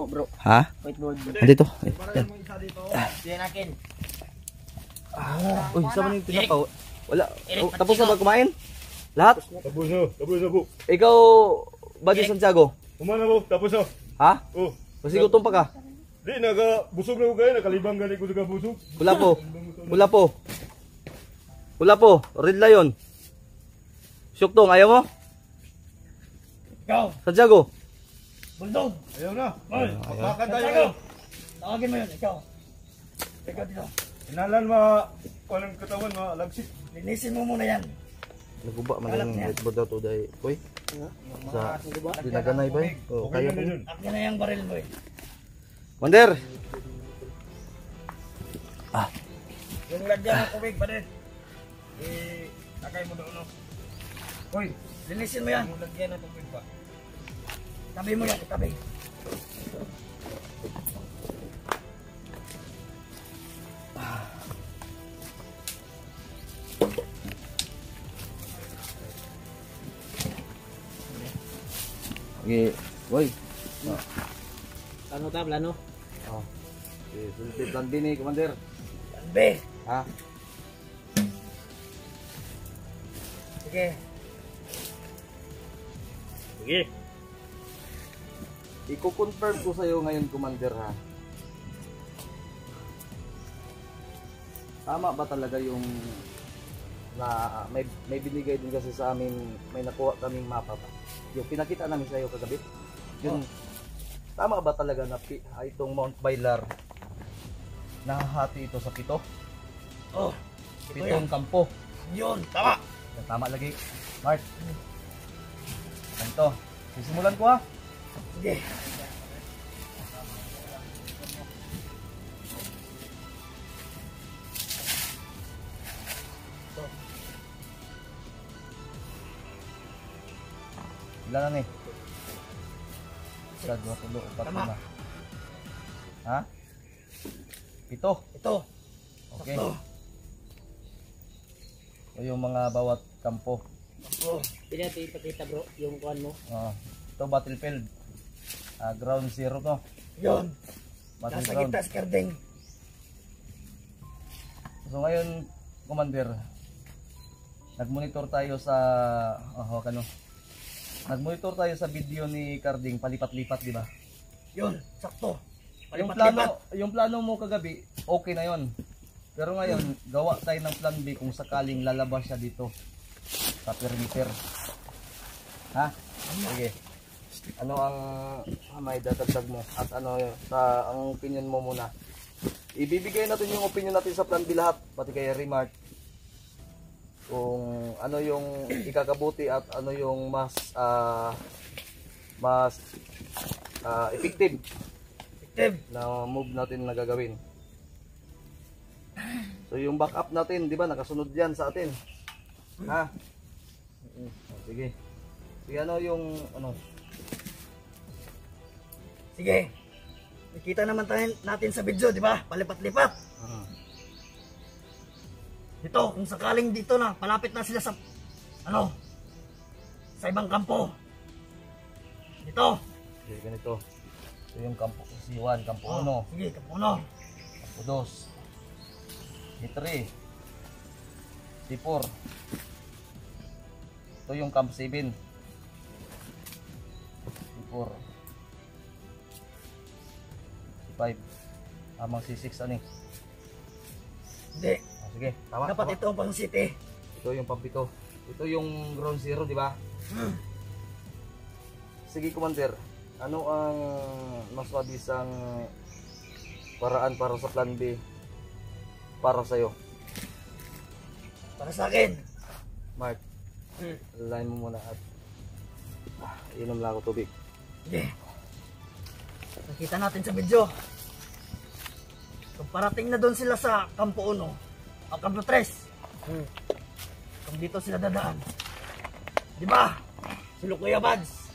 bro. Ha? Whiteboard. Andito. Yan. Yan akin. Uy, saan mo yung tinapaw? Wala. Oh, tapos na ba kumain? Lahat? Tapos na po. Ikaw, Buddy Santiago? Umana po, tapos na. Ha? Oh. Kasi gutom pa ka? Di, busog na ko kayo, nakalibang gani ko sa busog. Wala po. Wala po. Wala po. Red Lion. Syuktong, ayaw mo? Ikaw, Santiago? Bulldog. Ayaw na. Oy, Pagkakan tayo. Santiago. Tawagin mo yun, ikaw. Ikaw dito. Inalan walang katawan, lagsik. Linisin mo muna yan. Naguba man Alam yung niya. whiteboard daw to dahil. Uy, sa dinaganay ba eh? Oh, Okay kaya na po. yun. Akin na yung baril mo eh. Wander! Yung lagyan ng kubig, badit. Takay mo doon, no? Hoy, linisin mo yan. Yung lagyan ng tubig ba? Tabi mo yan, tabi. Okay, boy. Plano ta, plano? Oh. Okay, sulit plan din eh, Commander. B. Ha? Sige. Sige. Iko-confirm ko sa'yo ngayon, Commander, ha? Tama ba talaga yung na may binigay din kasi sa amin, may nakuha kaming mapa pa. Yung pinakita namin sa iyo kagabi. Yun, tama ba talaga na itong Mount Bailar nahahati ito sa 7? Oh, 7 kampo. yun, tama. Tama lagi. Mark. Ganito. Sisimulan ko ha. Sige. Ilan na ni? Isa, 2, 3, 4, Tama. 5. Ha? 7. Ito. Okay. Sakto. O yung mga bawat kampo. Oh, pinati ipakita bro, yung kuhan mo. Ito battlefield. Ground 0 to. Yun. Battle Nasa ground. kita si Karding. So ngayon, Commander, nagmonitor tayo sa nagmonitor tayo sa video ni Carding palipat-lipat, di ba? Yun, sakto. Yung plano mo kagabi, okay na 'yon. Pero ngayon, gawa tayo ng plan B kung sakaling lalabas siya dito sa perimeter. Ha? Sige. Ano ang may dadagdag mo at ano sa ang opinion mo muna? Ibibigay natin yung opinion natin sa plan B lahat, pati kay Remark. Kung ano yung ikakabuti at ano yung mas effective na move natin na gagawin. So yung backup natin, di ba, nakasunod yan sa atin. Ha? Sige. Sige, ano yung ano? Sige. Nakita naman tayo natin sa video, di ba? Palipat-lipat. Ito, kung sakaling dito na, palapit na sila sa, sa ibang kampo. Dito. Sige, ganito. Ito yung kampo C1, kampo 1. Sige, kampo 1. Kampo 2. C3. C4. Ito yung camp 7. C4. C5. Amang C6 ani. Hindi. Sige, tama. Dapat Tama. ito ang pang city. Ito yung pampito. Ito yung ground 0, di ba? Sige, Commander. Ano ang mas mabisang paraan para sa plan B para sa'yo? Para sa akin. Mark, line mo muna at inom lang ako tubig. Sige. Nakita natin sa video. Kung parating na doon sila sa kampo 1 o kampo 3. Kung dito sila dadaan. Di ba? Sila Kuya Bads.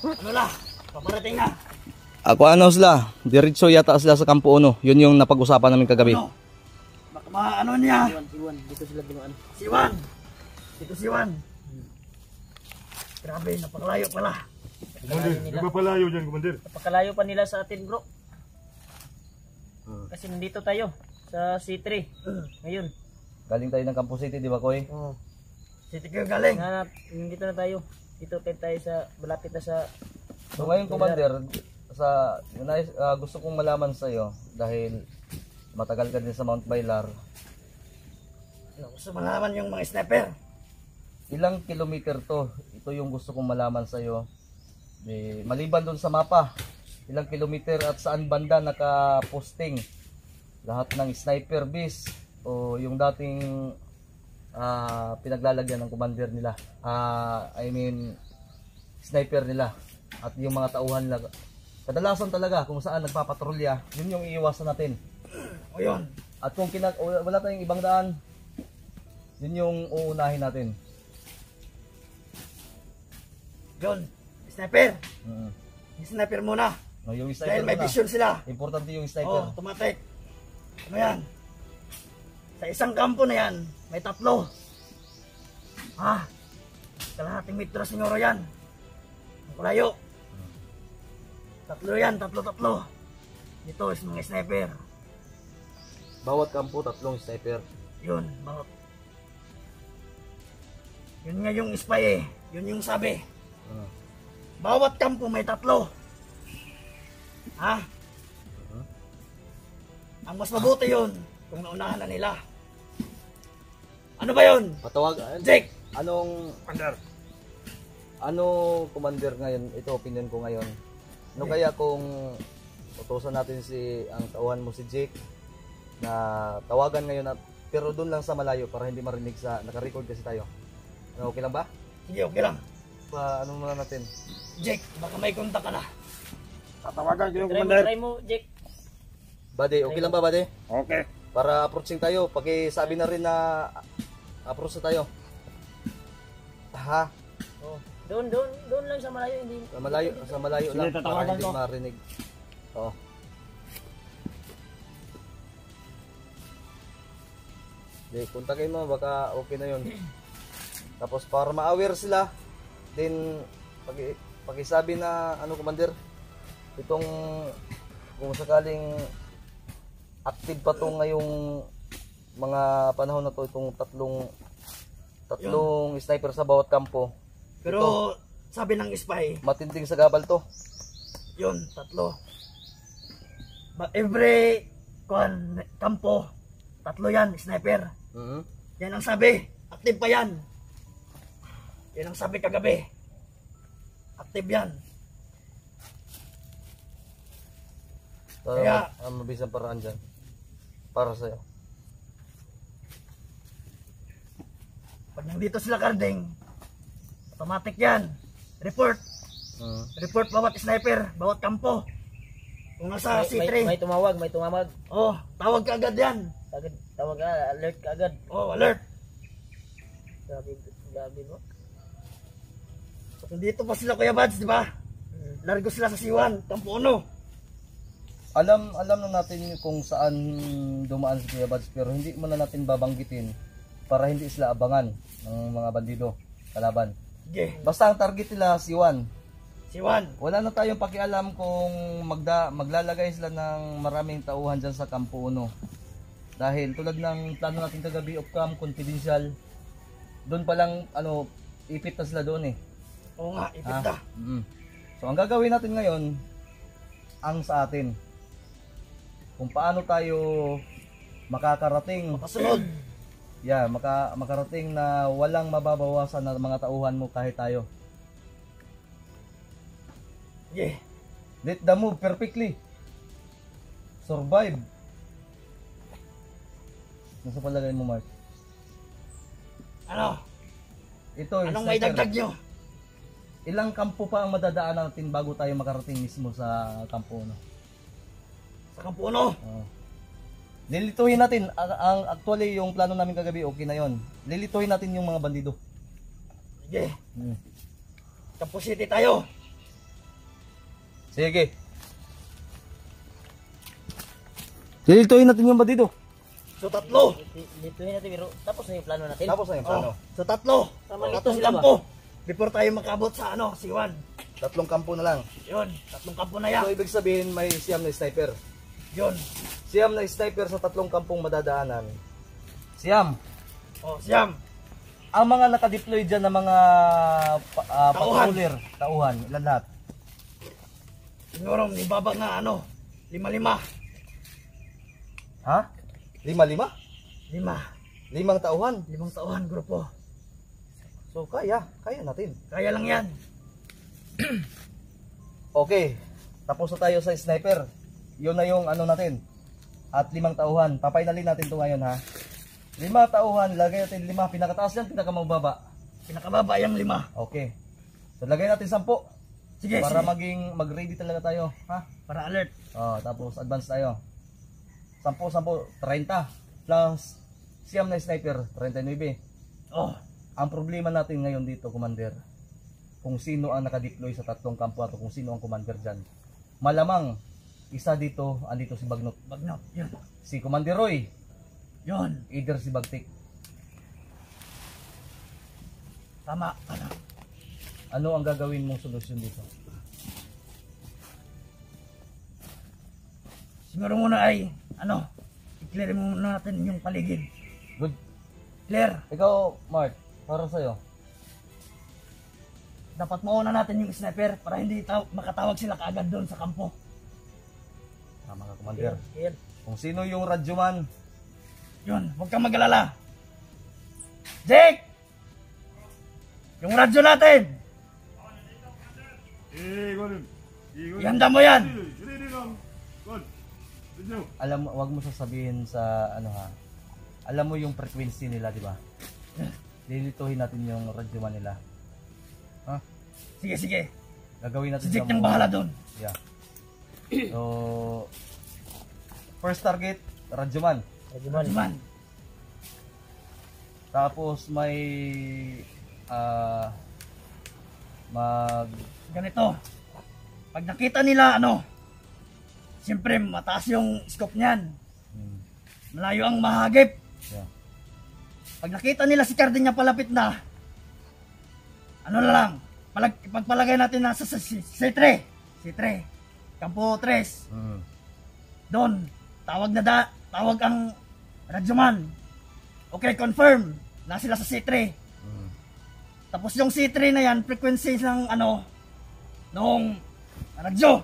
Ano la? Paparating na. Ako ano sila? Diretso yata sila sa kampo 1. Yun yung napag-usapan namin kagabi. Ano? Baka ano niya? Siwan, dito sila binuan. Siwan. Dito Siwan. Grabe, napakalayo pala. Kumandir, nagpapalayo dyan, Kumandir. Napakalayo pa nila sa atin, bro. Hmm. Kasi nandito tayo sa C3 ngayon. Galing tayo ng Campo City, di ba, Koy? Oo. City kayo galing. Nandito na tayo. Dito tayo sa malapit na sa So ngayon, Commander, gusto kong malaman sa iyo dahil matagal ka din sa Mount Bailar. gusto malaman yung mga sniper. Ilang kilometer to? Ito yung gusto kong malaman sa iyo. Maliban doon sa mapa, ilang kilometer at saan banda naka-posting lahat ng sniper base o yung dating pinaglalagyan ng commander nila. Sniper nila at yung mga tauhan nila. Kadalasan talaga kung saan nagpapatrolya, yun yung iiwasan natin. O yun. At kung wala tayong ibang daan, yun yung uunahin natin. Yun. Sniper. Mm. Yung sniper muna. No, yung sniper Dahil may muna. vision sila. Importante yung sniper. Oh, automatic. Ano yan? Sa isang kampo na yan, may 3. Kalahating metro siguro yan. Ang kulayo. 3 yan, 3. Dito is mga sniper. Bawat kampo, 3 sniper. Yun, bawat. Yun nga yung spy eh. Yun yung sabi. Bawat kampo may 3. Ang mas mabuti yun kung naunahan na nila. Ano ba yun? Patawag. Jake! Anong commander ngayon? Ito opinion ko ngayon. Ano kaya kung utusan natin ang tauhan mo si Jake na tawagan ngayon pero doon lang sa malayo para hindi marinig sa naka-record kasi tayo. Ano, okay lang ba? Sige, okay lang. Ano muna natin? Jake, baka may kontak ka na. Tatawagan ko yung Commander. Try mo, Jake. Buddy, okay lang ba, buddy? Okay. Para approaching tayo, pakisabi na rin na approach na tayo. Ha? Oh, doon lang sa malayo, hindi. Sa malayo Sige, lang para tatawagan hindi ko. marinig. Oo. Kontakin mo, baka okay na yun. Tapos para ma-aware sila, then pakisabi na commander, itong kung sakaling active pa to ngayong mga panahon na to, itong tatlong sniper sa bawat kampo. Pero sabi ng spy, Matinding sa gabal to. yun, 3. Every kampo, 3 yan, sniper. Yan ang sabi, active pa yan. Yan ang sabi kagabi. Active yan. Para Kaya- mabisang paraan dyan. Para sa'yo. Pag nandito sila Karding, automatic yan. Report. Report bawat sniper, bawat kampo. Kung nasa C3. May tumawag. Oh, tawag ka agad yan. Tawag ka, alert ka agad. Oh, alert. Grabe mo. Nandito pa sila Kuya Bads, di ba? Largo sila sa C1, kampo 1. Alam na natin kung saan dumaan si Kuya Bads, pero hindi mo na natin babanggitin para hindi sila abangan ng mga bandido kalaban. Sige, Basta ang target nila si Juan. C1. Wala na tayong pakialam kung maglalagay sila ng maraming tauhan dyan sa Kampo 1. Dahil tulad ng plano natin kagabi, off-cam, confidential, doon pa lang ipit na sila doon eh. Oo nga, ipit na. So ang gagawin natin ngayon, ang sa atin. Kung paano tayo makakarating, Pasunod. makarating na walang mababawasan na mga tauhan mo kahit tayo. Sige. Let the move perfectly. Survive. Nasa palagay mo, Mark? Ano? Ito, Anong may dagdag nyo? Ilang kampo pa ang madadaan natin bago tayo makarating mismo sa kampo 1? Sa kampo 1. Lilituhin natin, actually yung plano namin kagabi, okay na yon. Lilituhin natin yung mga bandido. Sige. Kampo City tayo. Sige. Lilituhin natin yung bandido. So 3. Dituhin natin, pero tapos na yung plano natin. Tapos na yung plano. So 3. Tama, Tapos ito, kampo. Before tayo makabot sa C1. Tatlong kampo na lang. Yun, tatlong kampo na yan. So ibig sabihin may siyam na sniper. Yun. Siyam na sniper sa tatlong kampong madadaanan. Siyam. Oh, siyam. Ang mga nakadeploy dyan na mga patroller, tauhan, ilan lahat? Siguro, ibaba nga ano, 5-5. Ha? 5-5? 5. 5 tauhan. 5 tauhan, grupo. So kaya natin. Kaya lang yan. Okay, tapos na tayo sa sniper. Yun na yung ano natin. At 5 tauhan. Papainalin natin to ngayon ha. 5 tauhan, lagay natin 5. Pinakataas yan, pinakamababa. Pinakababa yung 5. Okay. So lagay natin 10. Sige, Para sige. mag-ready talaga tayo. Ha? Para alert. Tapos advance tayo. 10, 30. Plus siyam na sniper, 39. Oh, Ang problema natin ngayon dito, Commander, kung sino ang nakadeploy sa tatlong kampo at kung sino ang commander dyan. Malamang, isa dito, andito si Bagnot. Bagnot. Yun. Si Commander Roy, Yun. either si Bagtik. Tama. Ano ang gagawin mong solusyon dito? Siguro muna ay, i-clear muna natin yung paligid. Good. Clear. Ikaw, Mark, para sa'yo. Dapat mauna natin yung sniper para hindi makatawag sila kaagad doon sa kampo. Tama ka, Commander. Yan. Kung sino yung radyoman, Yun, huwag kang mag-alala. Jake! Yung radyo natin, 이거는 ihanda mo yan. ready lang. alam mo, wag mo sasabihin sa ano ha. Alam mo yung frequency nila, di ba? Lilituhin natin yung radyoman nila. Ha? Sige, sige. Gagawin natin Si Jake sa nang mga- bahala doon. Yeah. So, first target, radyoman. Rajuman. Man, Tapos may ganito. Pag nakita nila, siyempre mataas yung scope niyan. Malayo ang mahagip. yeah. Pag nakita nila si Carding niya palapit na, ano na lang, ipagpalagay natin na sa C3. C3. Kampo 3. Mm. Doon, tawag ang radyoman. Okay, confirm na sila sa C3. Mm. Tapos yung C3 na yan, frequency ng nung radyo.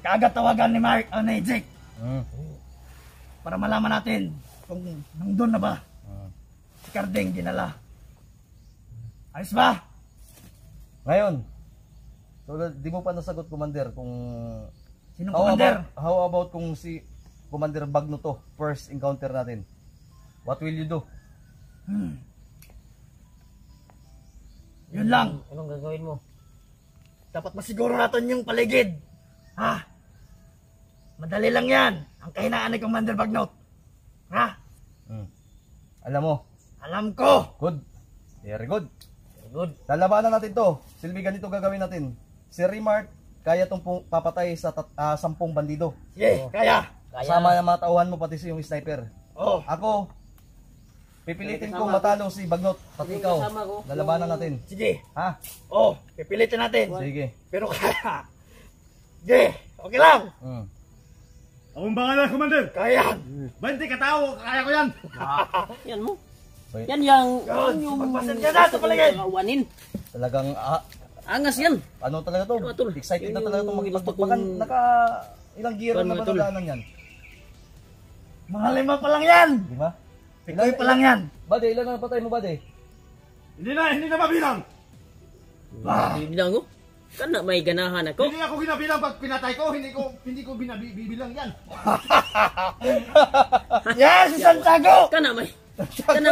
Kaagad tawagan ni Jake Mm. para malaman natin kung nandun na ba Mm. si Carding dinala. Ayos ba? Ngayon, so, di mo pa nasagot, Commander, kung Sinong commander? How about kung si Commander Bagno to, first encounter natin? What will you do? Yun lang. Anong gagawin mo? Dapat masiguro natin yung paligid. Ha? Madali lang yan. Ang kahinaan ni Commander Bagnot. Ha? Mm. Alam mo, Alam ko. good. Very good. Good. Lalabanan natin to. Silbi, ganito gagawin natin. Si Remart, kaya itong papatay sa 10 bandido. Sige, kaya. Kasama yung mga tauhan mo, pati si yung sniper. Oh, Ako, pipilitin kong matalo si Bagnot, pati ikaw. kasama ko. Lalabanan natin. sige. Ha? Oh, pipilitin natin. Sige. Pero kaya. Sige, okay lang. Mm. Akong bahala, Commander. Kaya. 20 katao, kaya ko yan. Yan mo. Bay- Yan Yun, magpasensya na sa paligid. Kawanin. Talagang, Angas yan. ano talaga to? Pero, Tol, Excited na yun talaga itong yung gusto makipagpagpakan. kong- Ilang gear Kuwan na mo, ba Tol. nadaanan yan? Mga 5 pa lang yan. Di ba? Pikoy pa lang yan. Bade, ilan na napatay mo, Bade? Hindi na mabilang. Bibilang ko. Kana may ganahan ako. Hindi ako ginabilang pag pinatay ko, hindi ko binabilang yan. Yes, si Santiago. Kana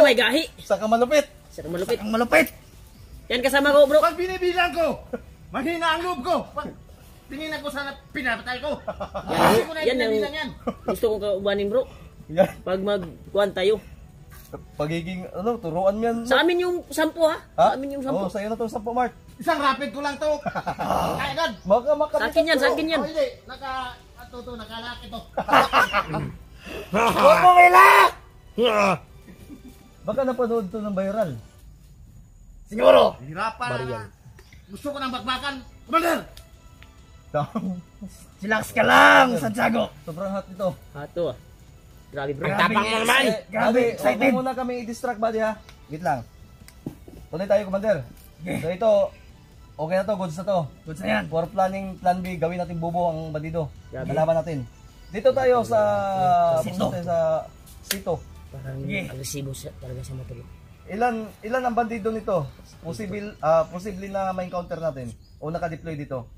may gahi. Sa kamalupit! Sa malupit. Ang malupit. Yan kasama ko, bro. Pag binibilang ko, mahina ang loob ko. Pag tingin ako sana pinatay ko. Hindi ko na Yan ang binabilang yan. gusto kong kaubanin, bro. Yan. Pag magkuhan tayo. Pagiging, turuan mo yan. Sa amin yung 10 ha. Sa amin yung 10. Oo, sa'yo na to, 10 Mark. Isang rapid ko lang to. Kaya agad. Makamit. Sa akin yan, sa akin yan. O hindi, nakalaki to. Huwag mo ilak. Baka napanood to ng viral. Siguro. Hirapan. Gusto ko ng bakbakan. Commander! Chillax ka lang, Santiago. Sobrang hot ito. Hato ah. Grabe bro. Grabe, Tapang mo naman. Grabe, Huwag excited. mo muna kami i-distract, buddy, ha? Wait lang. Tuloy tayo, Commander. Okay. So ito, okay na to, goods na to. Good na yan. For planning, plan B, gawin natin bubo ang bandido. Grabe. Nalaman natin. Dito tayo sa Sito. sa Sito. Parang Sige. agresibo siya talaga siya matulog. Ilan ang bandido nito? Posible na ma-encounter natin o naka-deploy dito.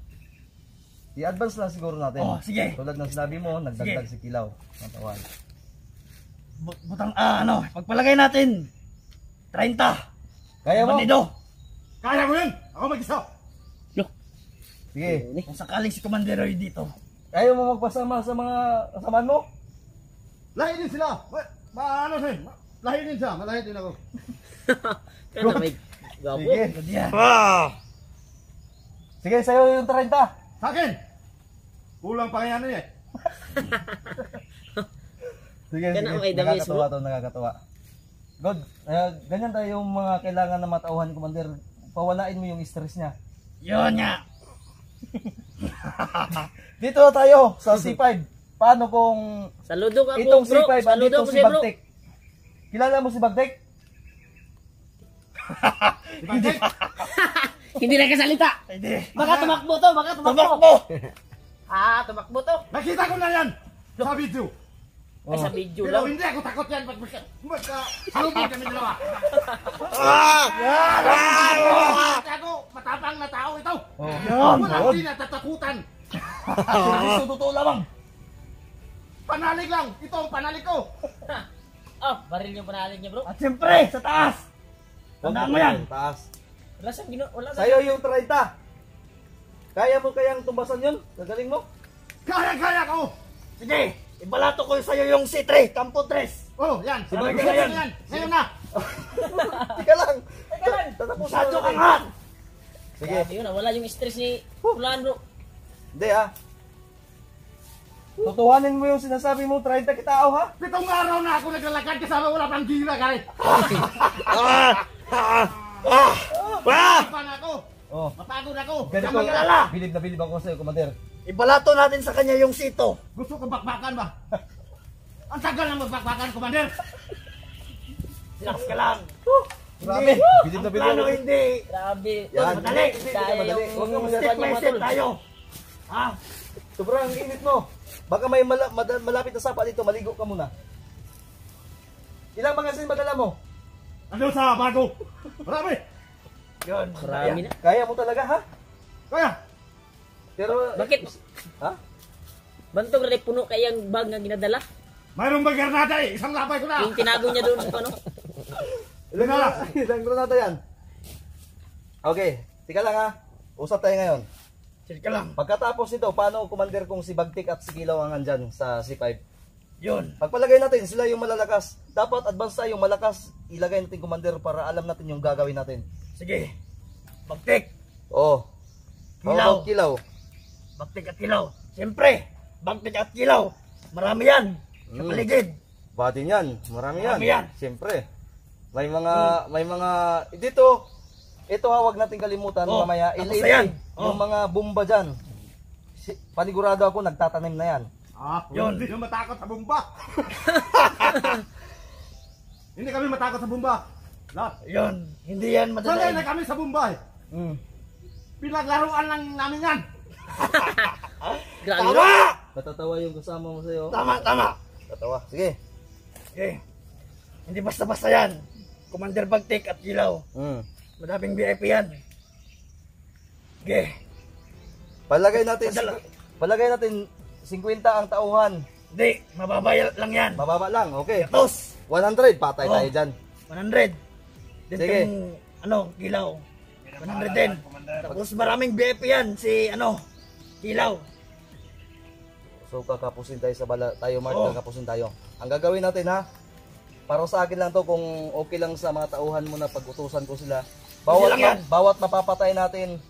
I-advance lang siguro natin. Oh, sige. Tulad ng sinabi mo, nagdagdag si Kilaw. Ng tawan. Butang, pagpalagay natin. 30. Kaya mo? Bandido. Kaya ko yun! Ako mag-isa! Sige. Kung sakaling si Commander Roy dito. Ayaw mo magpasama sa mga kasamaan mo? Lahi din sila! Ano siya? Lahi din siya, malahi din ako. Kaya may gabo. Sige. Good yan. Sige, sa'yo yung 30. Sa akin! Kulang pa kaya eh. Sige, Kaya na may damis, nakakatuwa to, nakakatuwa. God, ganyan tayo yung mga kailangan na matauhan, Commander. Pawalain mo yung stress niya. Yun nga. Dito na tayo sa C5. Paano kung Saludo ka itong bro. C5 Saludo dito ko si si bro. Bagtek? Kilala mo si Bagtek? Hindi na kasalita. Hindi. Baka tumakbo to. Baka tumakbo. Tumakbo. Tumakbo to. Nakita ko na yan! Sa video! Ay sa video Pero lang. hindi ako takot yan pag salubong kami dalawa. Ako, matapang na tao ito. Yan, Wala God. hindi natatakutan. Gusto totoo lamang. Panalig lang. Ito ang panalig ko. Oh, baril yung panalig niya bro. At siyempre, sa taas. Tandaan mo yan. Taas. Wala siyang gino. Wala Sa'yo yung 30. Kaya mo kayang tumbasan yun? Gagaling mo? Kaya ko. Sige, ibalato ko sa'yo yung C3, Campo 3. Oh, yan. Sabay Gusto ka ko yan. yan. Ngayon na. Tika lang. Tatapusin Sadyo natin. kang hat. Sige. Grabe yun. Wala yung stress ni Pulaan bro. Hindi ha. Tutuhanin mo yung sinasabi mo, 30 kitao ha? 7 araw na ako naglalakad kasama wala pang gira kare. Matapan ako. Oh. Mapagod ako. Ganito, Kamang lala. bilib na bilib ako sa'yo, Commander. Ibalato natin sa kanya yung sito. Gusto ko bakbakan ba? Ang tagal na magbakbakan, Commander. Relax ka lang. Grabe. Bilib na bilib Plano ako. hindi. Grabe. Yan. Madali. Kaya Madali. yung Huwag kang Step step by niya step matulog. tayo. Ha? Sobrang init mo. Baka may malapit na sapa dito, maligo ka muna. Ilang magasin madala mo? Ano sa bago? Marami. Yun. Marami na. Kaya mo talaga ha? Kaya. Pero, Bakit? ha? Bantog na puno kayang bag na ginadala. Mayroong ba granada eh. Isang lapay ko na. Yung tinago niya doon sa ano. Ilang granada yan? Okay, tika lang ha. Usap tayo ngayon. Sige ka lang. Pagkatapos nito, paano commander kung si Bagtik at si Kilaw ang andyan sa C5? Yun. Pagpalagay natin, sila yung malalakas. Dapat advance tayo, malakas. Ilagay natin commander para alam natin yung gagawin natin. Sige. Bagtik. Oo. Kilaw. How about Kilaw? Bagtik at kilaw. Siyempre. Bagtik at kilaw. Marami yan. Sa paligid. Bati niyan, marami yan. Marami yan. Siyempre. May mga, dito, ito ha, wag natin kalimutan Oh, mamaya. tapos Ilagay na yan. yung mga bomba dyan. Panigurado ako, nagtatanim na yan. Yun. Hindi naman matakot sa bumba. Hindi kami matakot sa bumba. Lahat. Yun. Hindi yan Sanay na madali. kami sa bumba eh. Pinaglaruan lang namin yan. Grabe bro. Tama! Natatawa yung kasama mo sa'yo. Tama. Tatawa. Sige. Okay. Hindi basta-basta yan. Commander Bagtik at kilaw. Madaming VIP yan. Okay. Palagay natin, Padala. palagay natin 50 ang tauhan. Hindi. Mababa lang yan. Mababa lang, okay. Tos. 100, patay Oh. tayo dyan. 100. Dito Sige. yung, kilaw. 100 din. Tapos maraming VIP yan. Si, kilaw. So kakapusin tayo sa tayo Mark, Oh. kakapusin tayo. Ang gagawin natin ha, para sa akin lang to kung okay lang sa mga tauhan mo na pag-utusan ko sila. lang yan. Bawat mapapatay natin,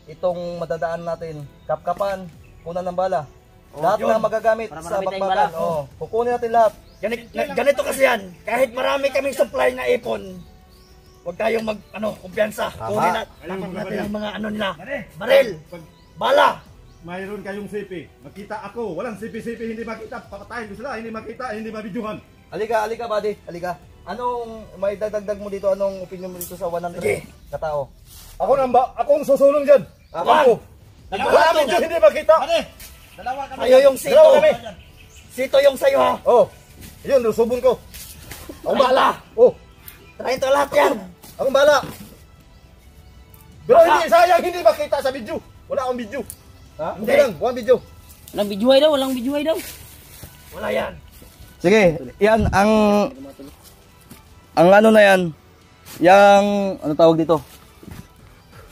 itong madadaan natin, kapkapan, kunan ng bala. Lahat yun. na magagamit Para sa marami tayong bakbakan. bala. Oh, kukunin natin lahat. Ganito kasi yan. Kahit marami kaming supply na ipon, Huwag tayong kumpiyansa. Tama. Kunin natin ang mga nila. Baril, bala. Mayroon kayong CP. Makita ako. Walang CP-CP. Hindi makita. Papatayin ko sila. Hindi makita. Hindi mabidyuhan. Halika, buddy. Halika. Anong may dagdag mo dito? Anong opinion mo dito sa 100 katao? Ako ang susulong dyan. Ako. Wala medyo hindi makita. Dalawa kami. Sa'yo yung sito. Dalawa kami. Sito yung sa'yo ha. Oh. Yun, lusubon ko. Ang bala. Oh. Try ito lahat yan. Akong bala. Pero hindi, sayang hindi makita sa video. Wala akong video. Ha? Hindi lang, one video. Walang bijuhay daw, walang bijuhay daw. Wala yan. Sige, yan ang ano na yan. Yang ano tawag dito?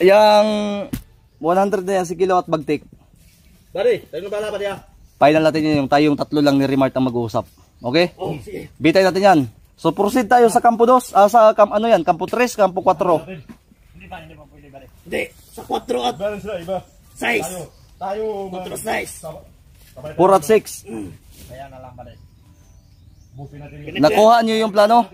Yang 100 na yan si Kilaw at Bagtik. Bari, tayo bala pa diya. Final natin yun, yung tayong tatlo lang ni Remart ang mag-uusap. Okay? Oh, sige. Bitay natin yan. So proceed tayo sa Campo 2, Campo 3, Campo 4. Hindi pa pwede bari. Hindi. Sa 4 at Balance sila, iba. 6. Tayo. 4 size. 4 at 6. Kaya na lang bari. Busin natin yun. Nakuha nyo yung plano?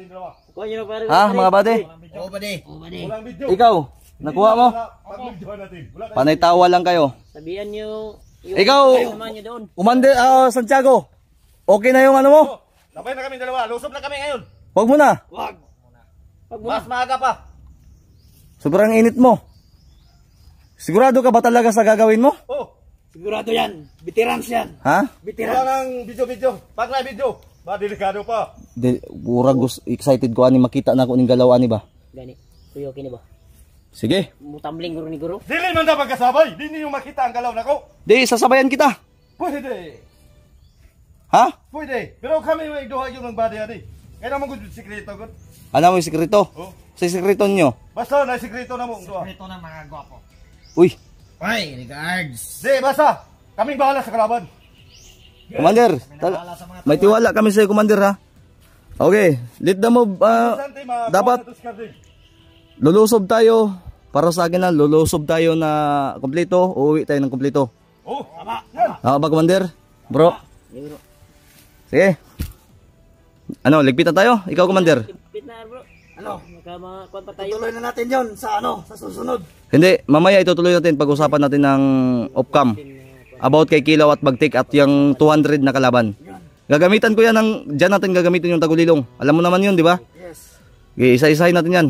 Kuha nyo na pare. Ha, mga buddy? Oh, bade. Walang video. Ikaw, nakuha mo? Pag-videohan natin. Wala tayo. Panay tawa lang kayo. Sabihan nyo yung Ikaw, samahan nyo doon. Umande, Santiago. Okay na yung ano mo? Sabay na kami dalawa. Lusob na kami ngayon. Huwag mo na. Wag. Mas maaga pa. Sobrang init mo. Sigurado ka ba talaga sa gagawin mo? Oh. Sigurado yan. Veterans yan. Ha? Wala Veterans. nang video. Pag na video. Delikado pa. Excited ko ani makita na ko ning galaw ani ba. Gani. Kuya, okay na ba? Sige. Mutambling guro ni guro. Dili man dapat kasabay. Di niyo makita ang galaw nako. Di sasabayan kita. Pwede. Ha? Pwede. Pero kami may duha yung ng body ani. Kaya naman gud sikreto gud. Ano mo yung sikreto? Oh. Sa sikreto nyo. Basta na sikreto na mo ang duha. Ito na mga gwapo. Uy, Ay, regards. Di basta. Kaming bahala sa kalaban. Commander. May tiwala kami sa Commander ha. Okay, lead the move. Sante Dapat lulusob tayo. Para sa akin na, lulusob tayo na kompleto. Uuwi tayo ng kompleto. Oh, tama. Yan. Ba, Commander? Bro? Sige. Ano, ligpitan tayo? Ikaw, Commander? Pit na bro. Ano? Magkamakuan pa tayo. Tuloy na natin yon sa sa susunod. Hindi, mamaya itutuloy natin. Pag-usapan natin ng off-cam. About kay Kilaw at Bagtik at yung 200 na kalaban. Gagamitan ko yan dyan natin gagamitin yung tagulilong. Alam mo naman yun, di ba? Yes. Okay, isa-isahin natin yan.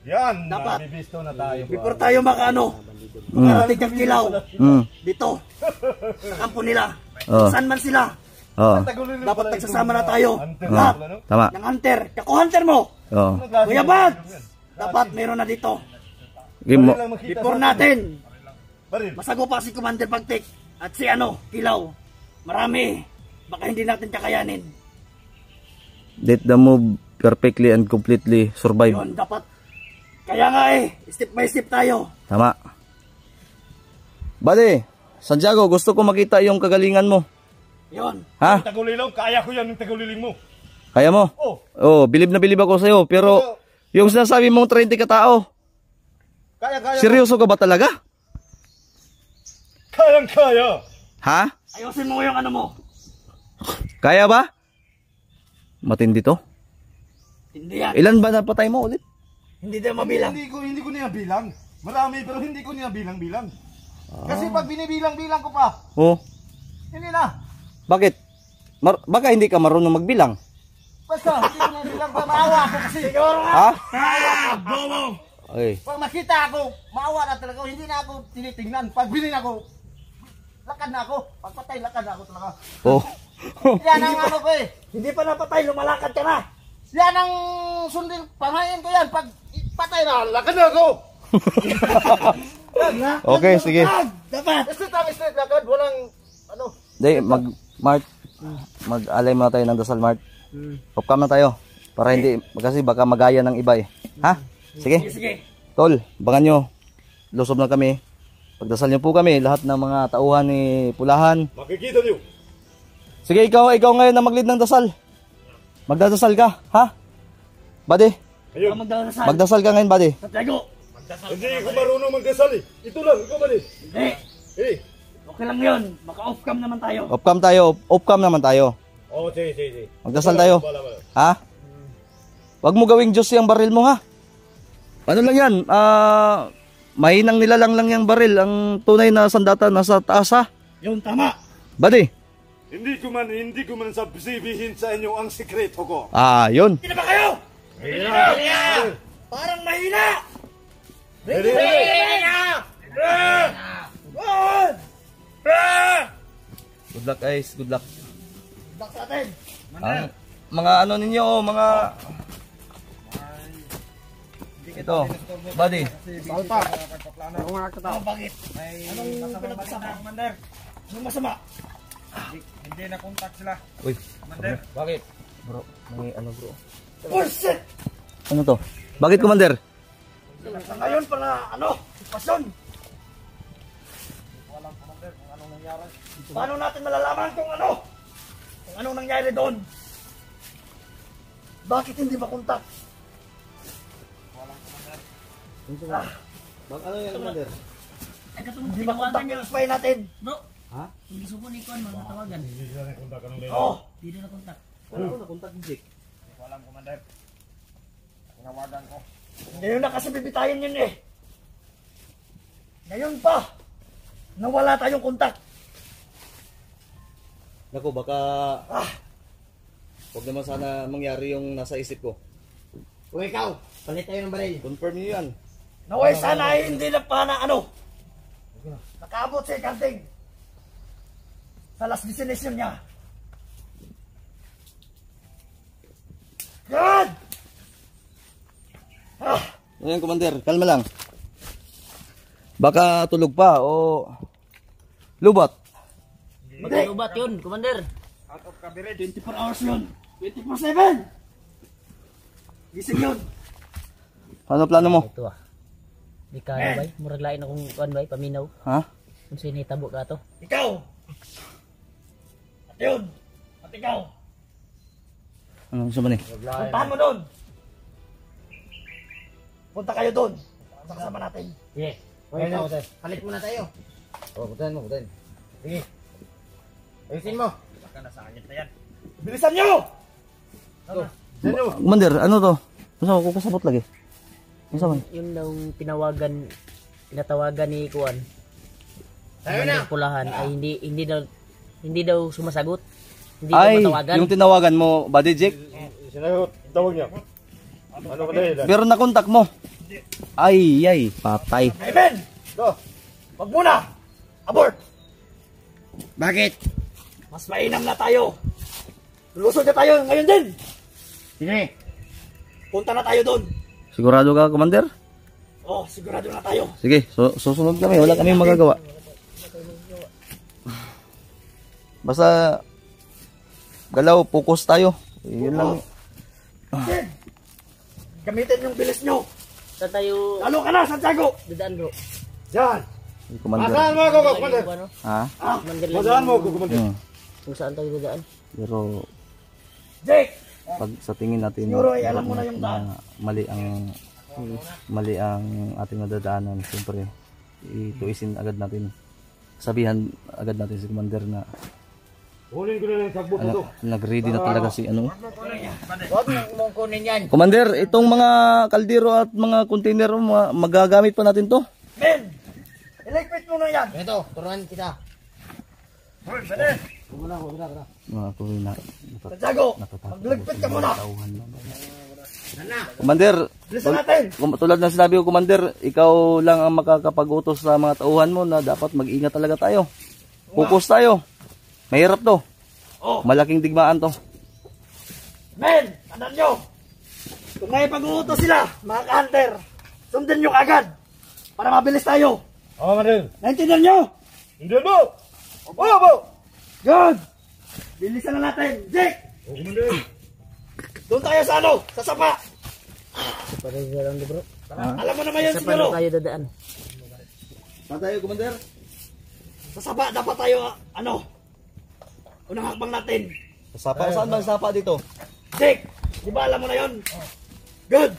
Yan. Dapat. Nabibisto na tayo. Before tayo makarating ng Kilaw. Dito. Sa kampo nila. Oh. Saan man sila. Oo. Dapat nagsasama na tayo. Lahat. Tama. Ng hunter. Kako-hunter mo. Oo. Kuya Bad. Dapat meron na dito. Okay, Before natin. Baril. Masago pa si Commander Bagtik. At si Kilaw. Marami. Baka hindi natin kakayanin. let the move perfectly and completely survive. Yun, dapat. Kaya nga step by step tayo. Tama. Bale, Santiago, gusto ko makita yung kagalingan mo. Yun. Ha? Taguliling, kaya ko yan yung taguliling mo. Kaya mo? Oh. Oh, bilib na bilib ako sa'yo. Pero, yung sinasabi mong 30 katao, Kaya. seryoso ka ba talaga? Kaya. Ha? Ayusin mo yung mo. Kaya ba? Matindi to. Hindi yan. Ilan ba napatay mo ulit? Hindi tayo mabilang. Hindi ko niya bilang. Marami pero hindi ko niya bilang. Kasi pag binibilang-bilang ko pa, Oh, hindi na. bakit? Baka hindi ka marunong magbilang. Basta, hindi ko niya bilang pa. Maawa ako kasi. Siguro nga. Ha? Bobo. Okay. Pag makita ako, maawa na talaga. Hindi na ako tinitingnan. Pag binin ako, lakad na ako. Pag patay, lakad na ako talaga. Oh. Yan ang ko Hindi pa napatay, lumalakad ka na. Yan ang sundin. Pamahin ko yan. Pag patay na, lakad na ako. Okay, sige. Dapat. Straight lakad. Walang, Hindi, mag-alay muna tayo ng dasal, Mart. Off-cam na tayo. Para hindi, kasi baka magaya ng iba eh. Ha? Sige. Sige. Tol, bangan nyo. Lusob na kami. Pagdasal nyo po kami, lahat ng mga tauhan ni Pulahan. makikita niyo. Sige, ikaw ngayon na mag-lead ng dasal. Magdadasal ka, ha? Buddy, Ayun. magdasal ka ngayon, buddy. Santiago. Hindi ko marunong magdasal eh. Ito lang, ikaw ba eh? Hindi. Eh. Okay lang yun. Baka off-cam naman tayo. Off-cam tayo, off-cam naman tayo. Oo, sige. Magdasal tayo. Wala. Ha? Wag mo gawing Diyos yung baril mo, ha? Ano lang yan? Mahinang nilalang lang yung baril. Ang tunay na sandata nasa taas ha. Yung tama. Buddy. Hindi ko man sabihin sa inyo ang sikreto ko. Yun. Hindi na ba kayo? Parang mahina. Good luck guys, good luck. Back sa atin. Ang mga ano ninyo, mga ito, buddy. Ano bakit? Anong pinag-usama? Commander? Anong masama? Hindi na contact sila. Uy, Bakit? bro, may ano bro? Bullshit! Ano to? Bakit commander? Sa ngayon para ano? Sitwasyon. Paano natin malalaman kung ano? Kung anong nangyari doon? Bakit hindi makontak? Ano yan commander? Hindi makontak yung spy natin. Bro, Ha? hindi gusto ko ni Kon mga tawagan. Oo. Hindi na kontak. Wala ko na contact ni Jake. Ngayon na kasi bibitayin yun eh. Ngayon pa. Nawala tayong kontak. Naku, baka huwag naman sana mangyari yung nasa isip ko. O ikaw, palit tayo ng baril. Confirm niyo yan. Naway sana ay hindi na pa na ano. Nakaabot si Kanting. Sa last destination niya. Yan! Ayan commander, kalma lang. Baka tulog pa o lubat. Magkalubat yun, Commander. 24 hours yun. 24/7. Gising yun. Ano plano mo? Ito Di ka na bay, murag lain akong kuan bay, paminaw. Ha? Kung sinitabo ka to. Ikaw. At yun. At ikaw. Ano gusto mo ni? Puntahan mo doon. Punta kayo doon. Kasama natin. Yes. Palit muna tayo. Putahin mo. Sige. Ayusin mo. Bilisan nyo! Commander, ano to? Masa ko kasabot lagi. Masa man? Yun daw pinatawagan ni Kuan. Tayo na. Pulahan ay hindi daw sumasagot. Hindi daw Ay, matawagan. yung tinawagan mo, buddy Jake. Sinagot. Tawag niya. Ano ka dahil? Pero nakontak mo. Ay, patay. Amen! Go. Wag muna! Abort! Bakit? Mas mainam na tayo. Lulusod na tayo ngayon din. Sige. Punta na tayo doon. Sigurado ka, commander? Oh, sigurado na tayo. Sige, susunod kami. Wala kami magagawa. Basta galaw, focus tayo. Yun lang. Gamitin yung bilis nyo. Saan tayo Lalo ka na, Santiago! dadaan bro? Yan! Commander. Masaan mo ako, Commander? Ano? Ha? Commander lang Masaan mo yung- ako, Commander? Kung saan tayo dadaan? Pero Jake! pag sa tingin natin Siguro ay alam mo na yung daan. mali ang ating nadadaanan, siyempre ituisin agad natin, sabihan agad natin si commander na Hulin ko na lang sagbot na to. nag-ready na talaga si ano. Huwag mong kunin yan. Commander, itong mga kaldero at mga container magagamit pa natin to. Men! Electric mo na yan. Ito, turuan kita. Mga kuwi na Santiago, magligpit ka muna. Commander, Bilisan natin. tulad ng sinabi ko commander, ikaw lang ang makakapag-utos sa mga tauhan mo na dapat mag-ingat talaga tayo. Focus tayo. Mahirap to. Oh. Malaking digmaan to. Men! Tandaan nyo! Kung may pag-uutos sila, mga ka-hunter, sundin nyo agad para mabilis tayo. Oo, Commander. Naintindihan nyo? Hindi mo. Opo. Good! Bilisan na natin. Jake! Oo, Commander. Doon tayo sa ano? Sa sapa. Pareho lang di bro. Alam mo naman yun Sa siguro. paano tayo dadaan? Saan tayo commander? Sa sapa dapat tayo, ano? Unang hakbang natin. Sapa, saan ba ang sapa dito? Jake! Di ba alam mo na yun? Good!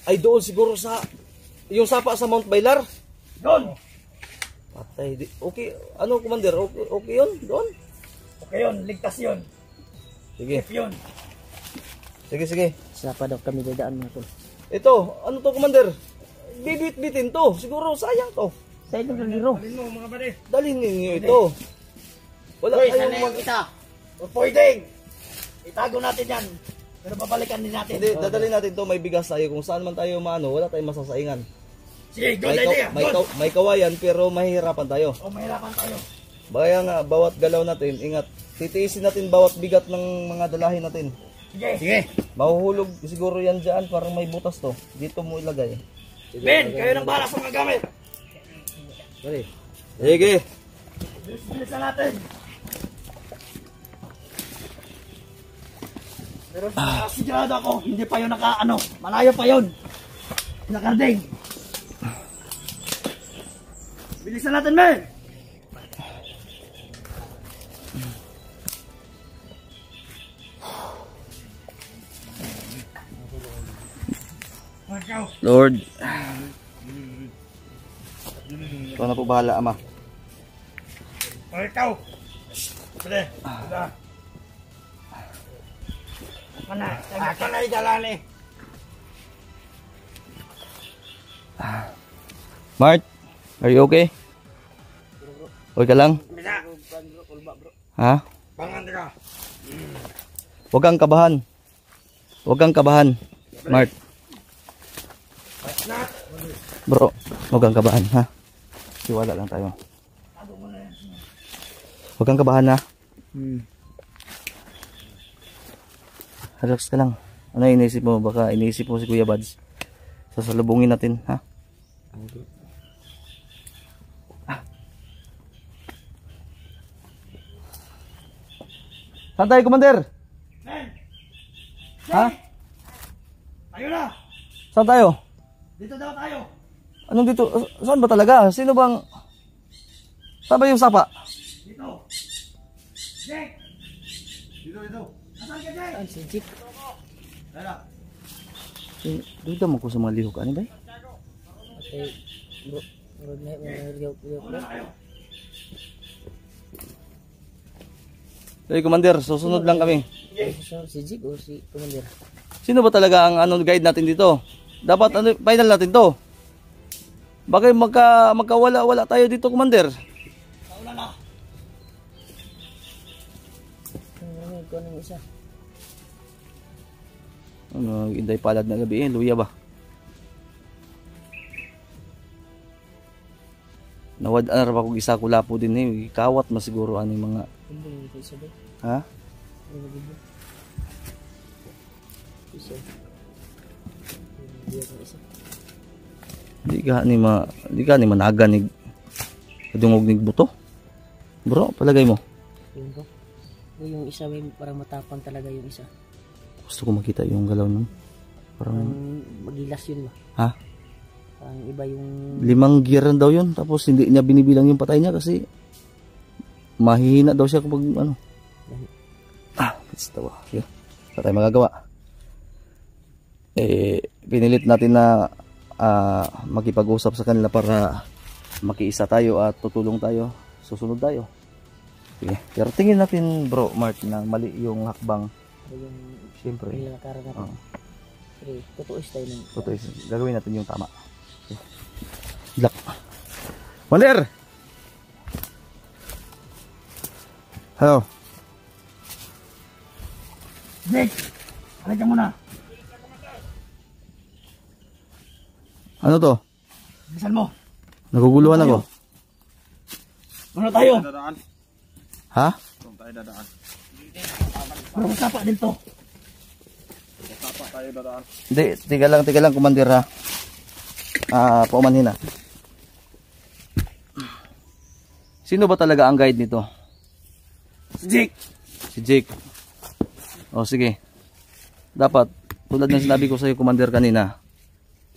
Ay doon siguro sa yung sapa sa Mount Bailar. Doon! Patay. Okay, ano commander? Okay yun? Doon? Okay yun, ligtas yun. Sige. Safe yun. Sige. Sa pa daw kami dadaan mga tol. Ito, ano to, Commander? Bibit-bitin to. Siguro sayang to. Sa itong kaldero. Dalhin ninyo ito. Wala Uy, kayong sana yung isa. Huwag pwedeng. Itago natin yan. Pero babalikan din natin. Hindi, dadalhin natin to. May bigas tayo. Kung saan man tayo maano, wala tayong masasaingan. Sige, good idea. Good. May kawayan, pero mahihirapan tayo. O, mahirapan tayo. Kaya nga, bawat galaw natin, ingat. Titiisin natin bawat bigat ng mga dalahin natin. Sige. Sige. Mahuhulog siguro yan dyan, parang may butas to. Dito mo ilagay. Ben, kayo nang bahala sa mga gamit. Sige. Bilisan natin. Pero sigurado ako, hindi pa yun malayo pa yun. Nakarding. Bilisan natin, men. Lord. Ikaw na po bahala, Ama. O, ikaw. Sige. Ako na idalani. Mart, are you okay? Okay ka lang? Ha? Bangan ka. Huwag kang kabahan. Huwag kang kabahan, Mart. Bro, huwag kang kabahan, ha? Siwala lang tayo. Huwag kang kabahan, ha? Relax ka lang. Ano iniisip mo? Baka iniisip mo si Kuya Bads. Sasalubungin natin, ha? Saan tayo, Commander? Ha? Tayo na. Saan tayo? Dito daw tayo. Anong dito? Saan ba talaga? Sino bang... Saan ba yung sapa? Dito. Jake. Dito. Nasaan ka, Jake? Ang si Jeep. Dala. Duda mo ko sa mga lihok. Ano ba? Okay. Bro, may liyok. Hey, Commander, susunod lang kami. Si Jeep o si Commander? Sino ba talaga ang guide natin dito? Dapat final natin to. Bakit magkawala-wala tayo dito, Commander? Paula na. Ikaw ng isa. Ano, inday palad na gabi luya ba? Nawad-an ra kog isa kula po din kawat masiguro ani mga. Hindi ko isa ba? Ha? Isa. Di ka ni managa ni dungog ni buto. Bro, palagay mo. Yun ko. Yung isa may parang matapang talaga yung isa. Gusto ko makita yung galaw nun. Parang magilas yun ba? ha? Parang iba yung 5 gear daw yun. Tapos hindi niya binibilang yung patay niya kasi mahihina daw siya kapag ano. Basta ba. Sige. Wala tayong magagawa. Pinilit natin na makipag-usap sa kanila para makiisa tayo at tutulong tayo. Susunod tayo. Sige. Pero tingin natin, Bro Mart, na mali yung hakbang. yung Siyempre. nilakaran natin. Sige, tutuis tayo ng Totoo, gagawin natin yung tama. Okay. Black. Wander! Hello. Jake. Halika muna. Ano to? Bilisan mo. Naguguluhan ako. Ano tayo? Ha? Pero masapa din to. Hindi, tiga lang, Commander, ha? Paumanhin na. Sino ba talaga ang guide nito? Si Jake. Si Jake. O, sige. Dapat, tulad ng sinabi ko sa iyo, Commander, kanina,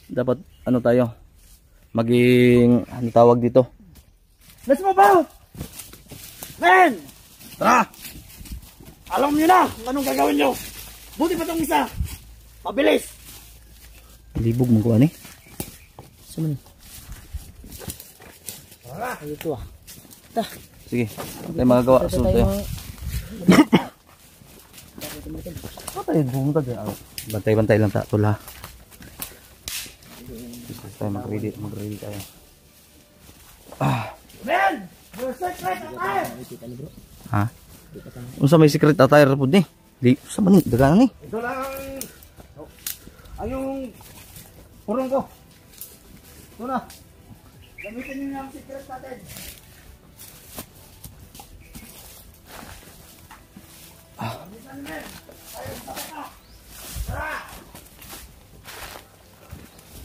dapat, ano tayo? Maging, ano tawag dito? Let's move out! Men! Tara! Alam niyo na kung anong gagawin niyo. Buti pa itong isa. Mabilis! Libog mo ko, ani? suman. Ay, ito ah. Ta. Sige, ano tayo magagawa? Sunod tayo. Bantay lang ta, tula. tayo mag-ready tayo. Men! Your secret attire! Ha? Unsa may secret attire pud ni? Di sa man ni daganan ni. Ito lang ang yung purong ko. Ito na. Gamitin niyo yung secret natin. Gamitin men! Ayun sa ka! Tara!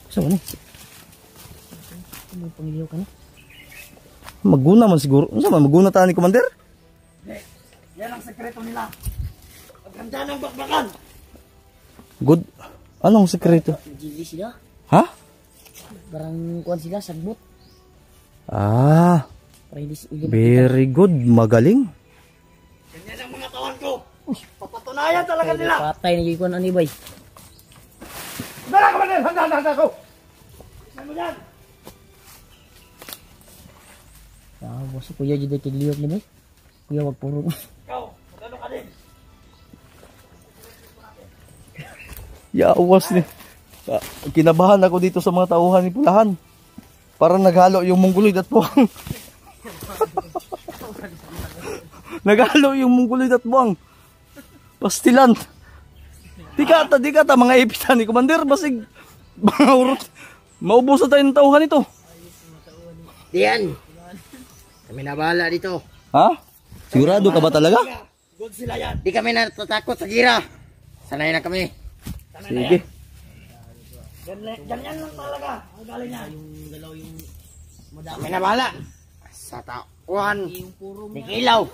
Sa man ni? Ano pangiliw ka na? Maguna man siguro. Unsa man maguna ta ni commander? Hindi. Yan ang sekreto nila. Ang ganda ng bakbakan. Good. Anong sekreto? Gili sila. Ha? Barang kuan sila, sagbot. Ah, Para hindi very good. Magaling. Ganyan ang mga tawan ko. Papatunayan talaga nila. patay na yung kuan ani bay. Dala ka man! Handa ko! Saan mo yan? Ah, boss kuya jud tigliyok ni bay. Kuya wag puro. Ikaw, magano ka din? Yawas ni. Kinabahan ako dito sa mga tauhan ni Pulahan. Parang naghalo yung mongoloid at buwang. Naghalo yung mongoloid at buwang. Pastilan. Di ka ta mga ipitan ni Commander. Basig mga urot. Maubos na tayo ng tauhan ito. Diyan. Kami na bahala dito. Ha? Sigurado ka ba talaga? Good sila yan. Di kami natatakot sa gira. Sanay na kami. Sige. Ganyan lang talaga. Ang galing niya. Kami na bahala. Sa tauhan. Di kilaw.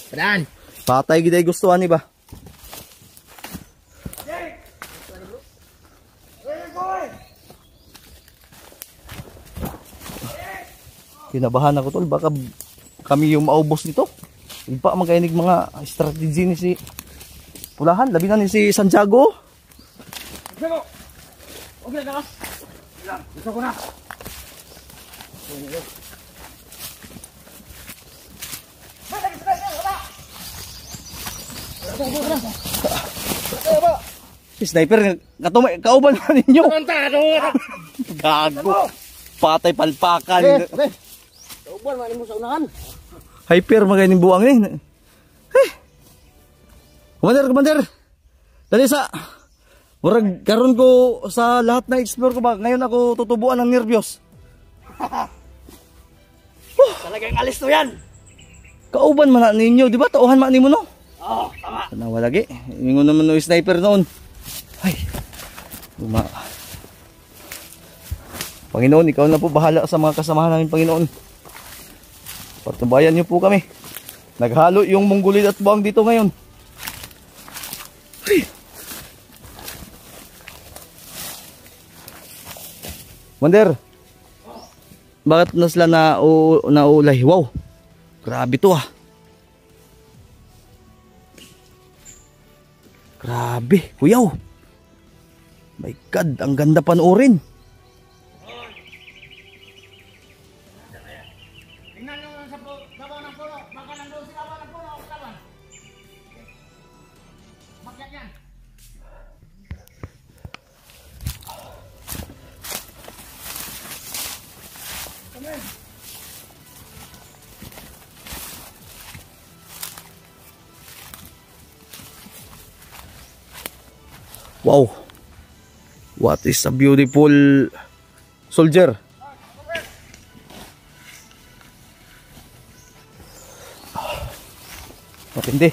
Padaan. Patay gid ay gustuhan ni ba? Kinabahan ako tol, baka kami yung maubos nito. Iba magkainig mga strategy ni si Pulahan, labi na ni si Santiago. Santiago! Okay ka? Gusto ko na. Si sniper, kauban na ninyo. Gago. Patay palpakan. Uban man mo sa unahan. Hyper magkainig buwang ni. Commander. Dali sa. Murag karon ko sa lahat na explore ko ba. Ngayon ako tutubuan ng nervyos. Talagang alis to yan. Kauban man na ninyo, di ba? Tauhan man nimo no? Oo, tama. Tanawa lagi. Ingon naman no sniper noon. Ay. Panginoon, ikaw na po bahala sa mga kasamahan namin, Panginoon. Patubayan niyo po kami. Naghalo yung mongoloid at buwang dito ngayon. Ay. Commander, bakit na sila naulay? Wow, grabe to ah. Grabe, kuyaw. My God, ang ganda panoorin. Tingnan nyo sa baba ng puno. Baka nandun sila ba ng puno o kalaban? Makyat yan. Wow. What is a beautiful soldier. Matindi.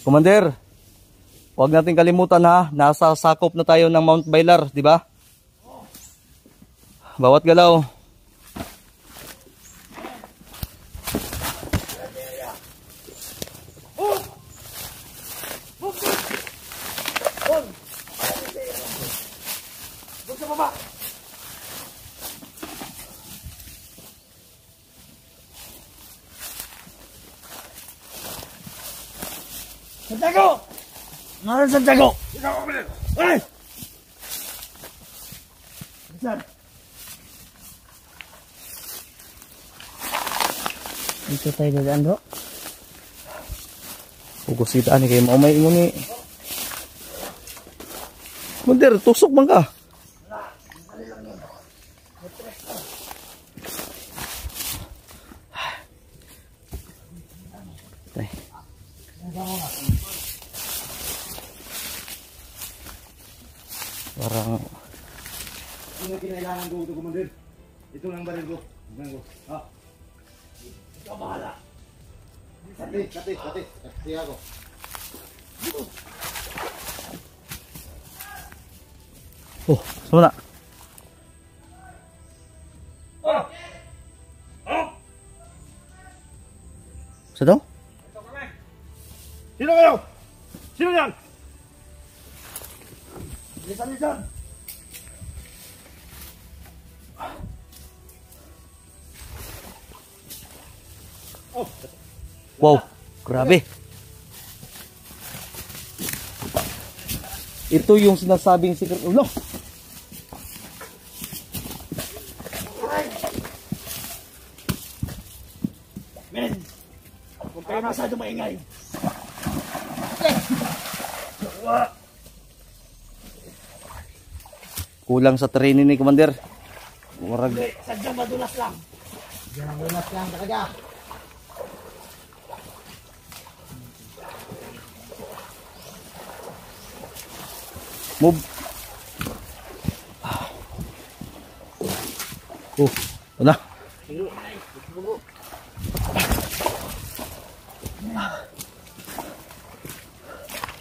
Commander, huwag natin kalimutan ha, nasa sakop na tayo ng Mount Bailar, di ba? Bawat galaw. Santiago! Ngayon Santiago! Ay! Sir! Dito tayo dadaan bro. Kukusitaan ni kayo maumay ingon ni. Mundir, tusok man ka. Tay. Parang Ano kinailangan ko, Commander? Ito lang baril ko. Tingnan ko. Ha? Ikaw bahala. Kati. Kati ako. oh, sama na. Sa daw? Sino kayo? Sino yan? Bilisan niyo dyan. Wow, grabe. Ito yung sinasabing secret. Ulo. Men, huwag kayo masyado maingay. Kulang sa training ni Commander. Warag. Sadyang madulas lang. Madulas lang talaga. Move. Oh, ano?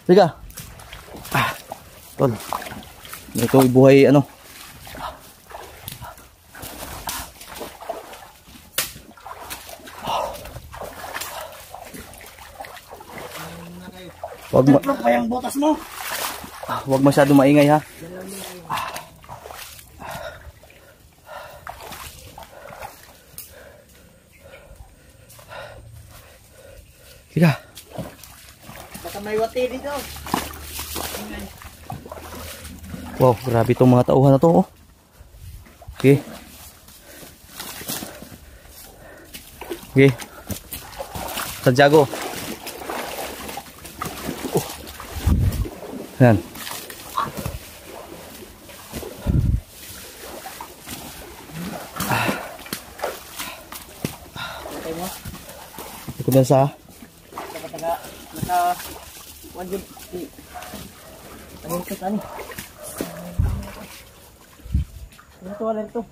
Teka. Tol. Ito ibuhay ano? Pro pa yung botas mo. Wag masyado maingay ha. Teka. Baka may wati dito. Wow, grabe itong mga tauhan na to. Oh. Okay. Okay. Santiago. Oh. Yan. Ito na sa Wajib di. Ayun ka tani. Ito wala ito.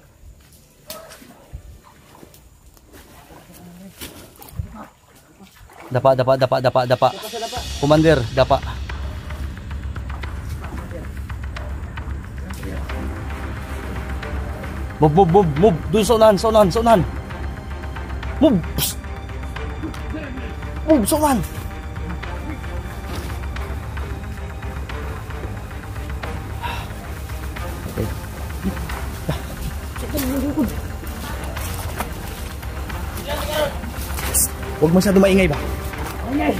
Dapa. Commander, dapa. Move. Doon sa unahan. Move. Psst. Move, sa unahan. Huwag masyado maingay ba? Okay.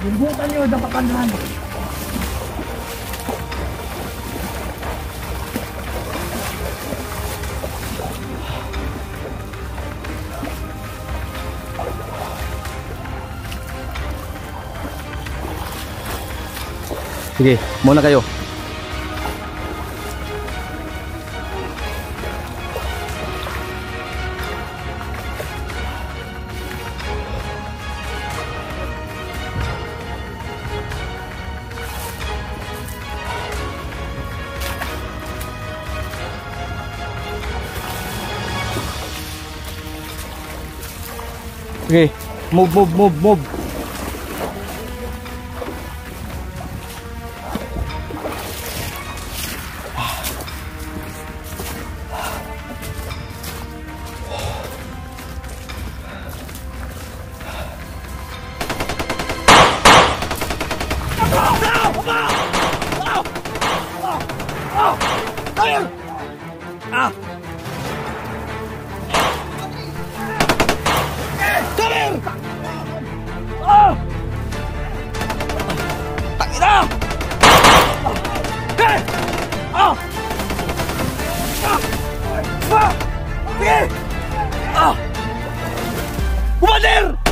Bumbutan niyo ng pakandahan. Sige, muna kayo. Okay, move. Commander!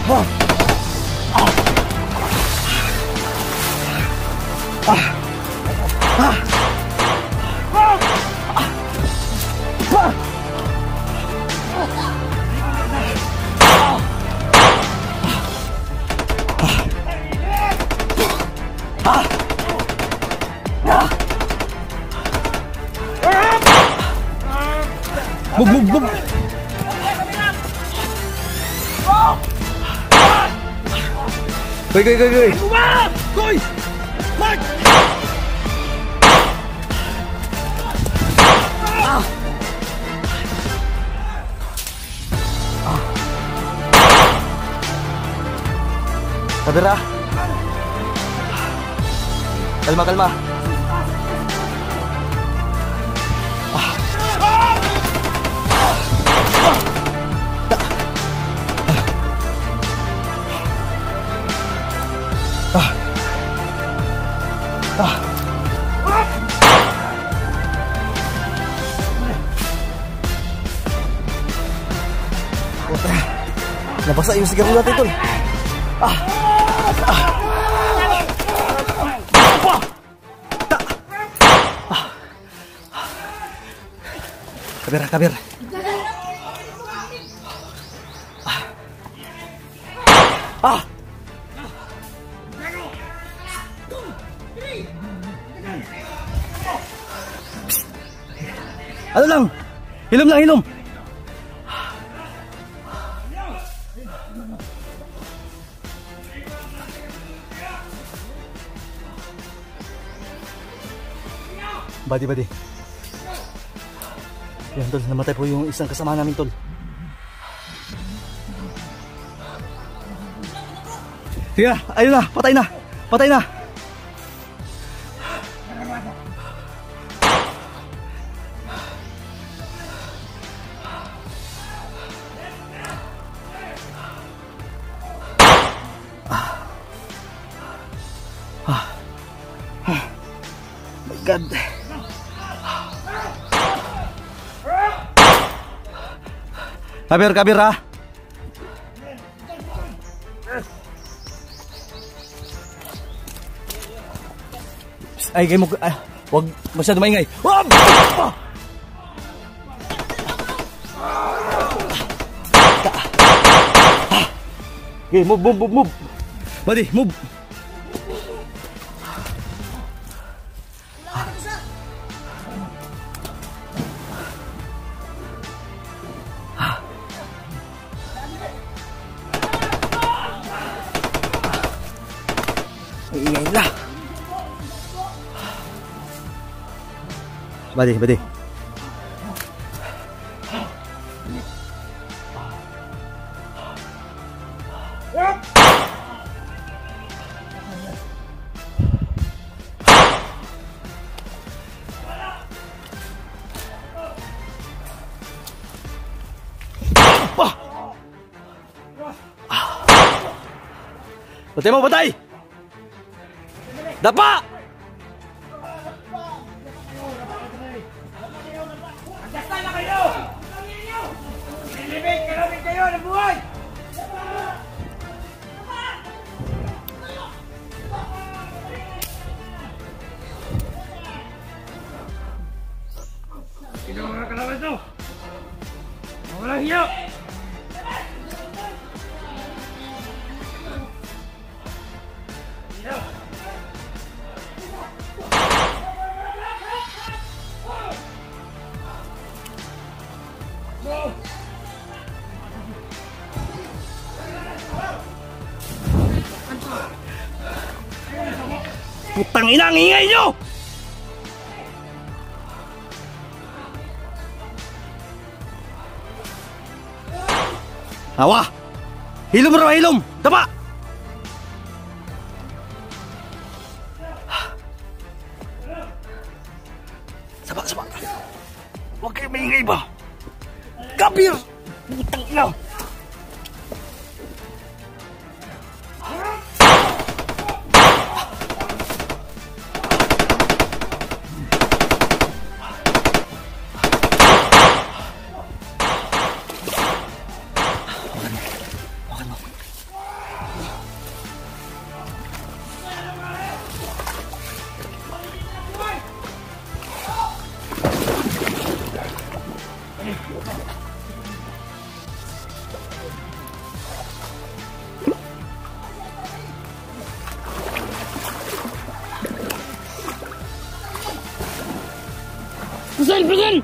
Bub. Goy. Goy! Mark! Kabir ah. Kalma. Nabasa yung sigarilyo natin, tol. Kabir. Ano lang? Hilom. Badi. Yan, tol. Namatay po yung isang kasama namin, tol. Sige na. Ayun na. Patay na. My God. Kabir ha. Ay, kayo mo. Huwag masyado maingay. Okay, move. Buddy, move. Ingay lah. Badi. Patay mo, patay! Dapa! Basta na kayo! Kilibig kayo ng buhay! Sino mga kalaban to? Walang hiyo! Putang ina, ang ingay nyo! Hawa! Hilom! Dapa! Saba! Huwag kayo maingay ba? Kabir! Putang ina! Brazil!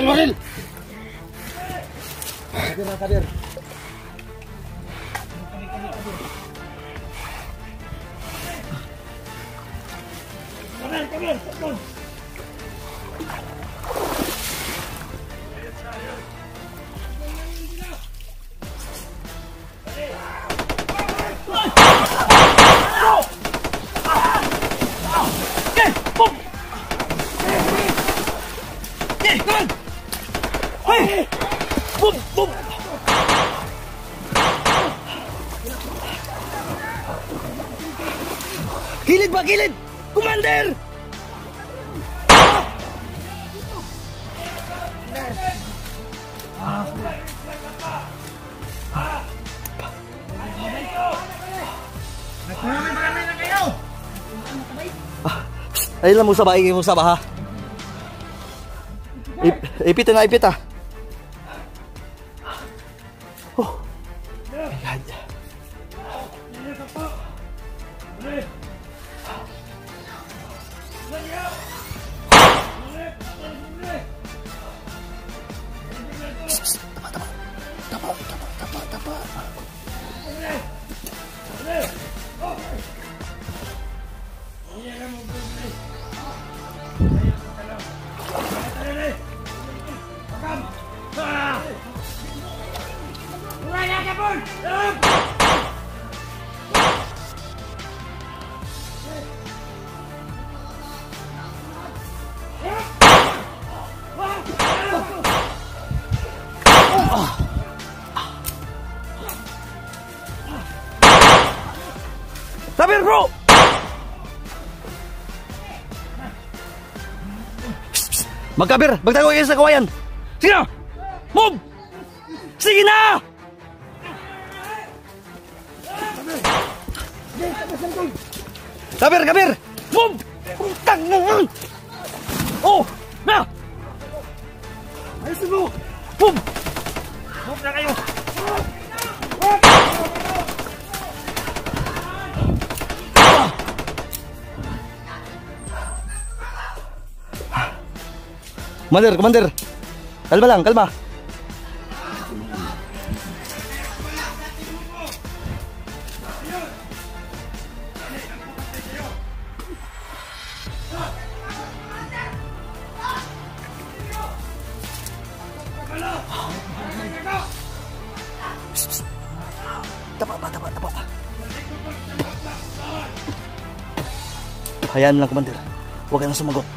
Baril! Kadir. Gilid ba? Gilid! Commander! Ayun lang mo sa ha. Ipit na ipit ah. Oh. My God. Sabir bro! Magkabir! Magtago kayo sa kawayan! Sige na! Move! Sige na! Kabir! Kabir! Move! Putang na! Oh! Na! Ayusin mo! Move! Move na kayo! Commander. Kalma lang, kalma. Tapa. Hayaan lang, Commander. Huwag ka nang sumagot.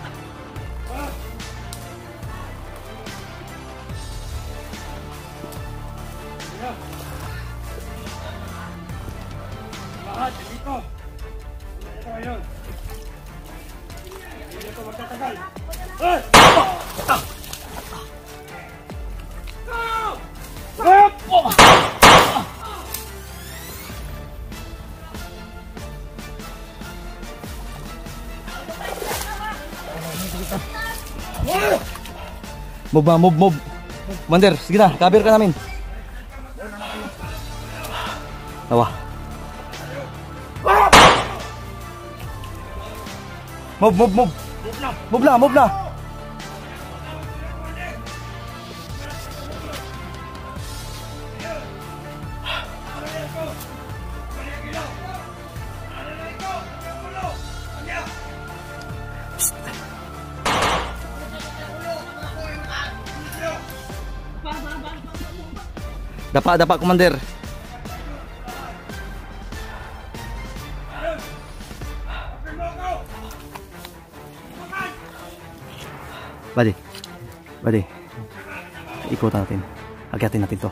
Move. Commander, sige na, cover ka namin. Tawa. Move. Move na. Dapa, Commander. Badi. Ikutan natin. Agyatin natin to.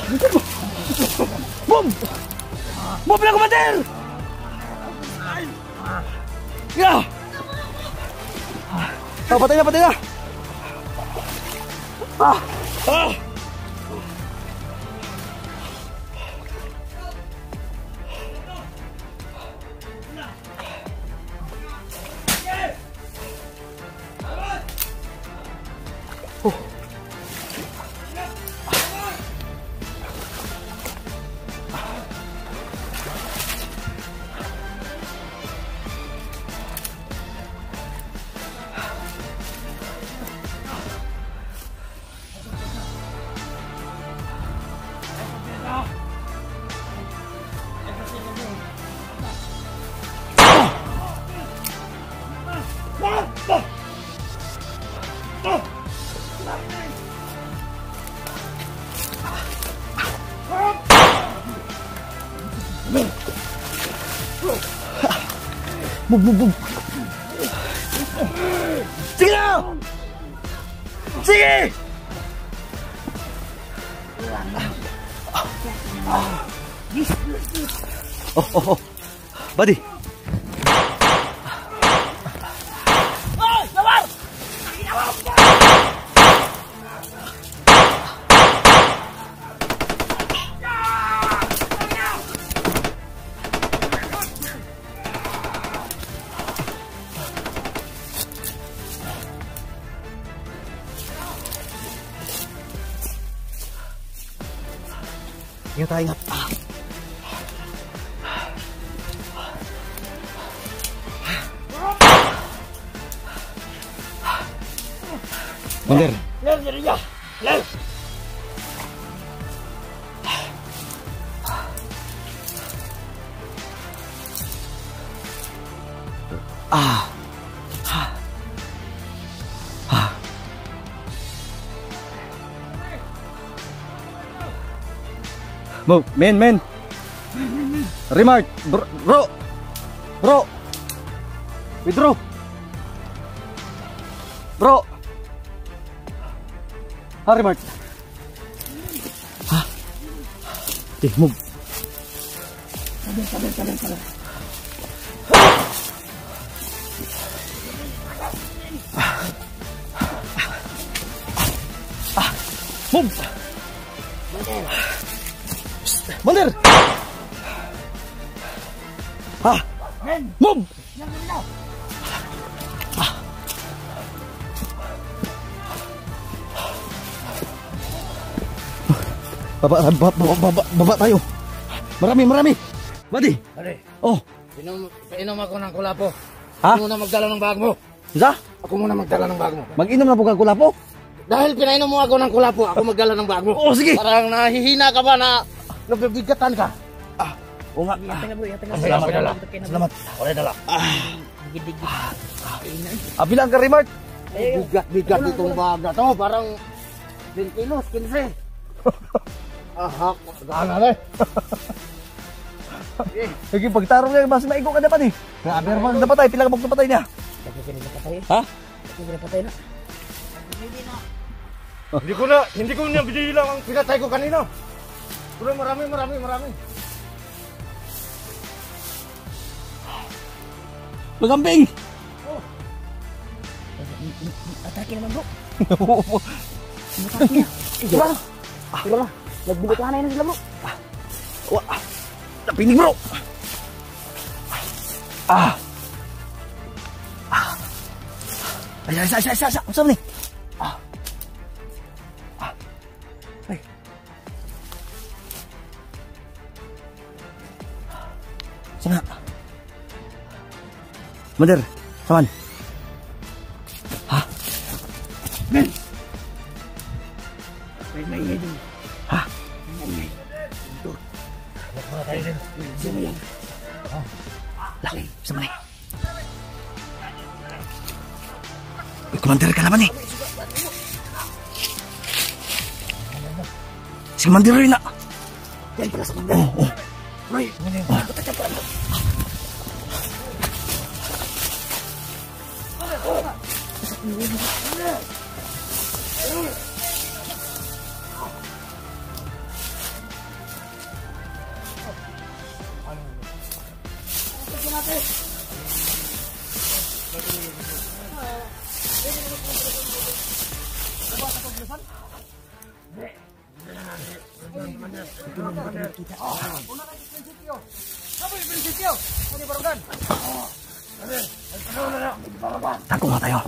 Move! Move na, Commander! Yeah! Patay na, patay na! Move, move, move. Sige na! Sige! Oh. Buddy. Ingat tayo, ingat. Commander. Move, men. Remark, bro. Withdraw. Bro. Remark. Okay, move. Sabar. Move. Mundur. Move. Baba tayo. Marami. Buddy. Oh. Inom ako ng kulapo. Ha? Ako muna magdala ng bag mo. Isa? Ako muna magdala ng bag mo. Mag-inom na po kang kulapo? Dahil pinainom mo ako ng kulapo, ako magdala ng bag mo. Oo, sige. Parang nahihina ka ba na nabibigatan ka? Oo nga. Salamat. Wala dala. Bilang ka, Remark. Bigat itong bag na to. Parang 20 kilos, 15. Ahak, gana na. Sige, pagtarong niya, mas maigo ka dapat eh. Grabe naman dapat tayo, pilang magpapatay niya. Ha? Hindi ko na binilang ang pinatay ko kanina. Pero marami. Magamping! Atake naman bro. Siguro Siguro na. Nagbibitahan na yun sila bro. Napinig bro! Ay, usap nih. Ay. Sana. Bener, saman. May dun. Laki, sama nih. Commander ka naman eh. Si Commander rin na. Yan pala sa Commander. Roy, Tago nga tayo.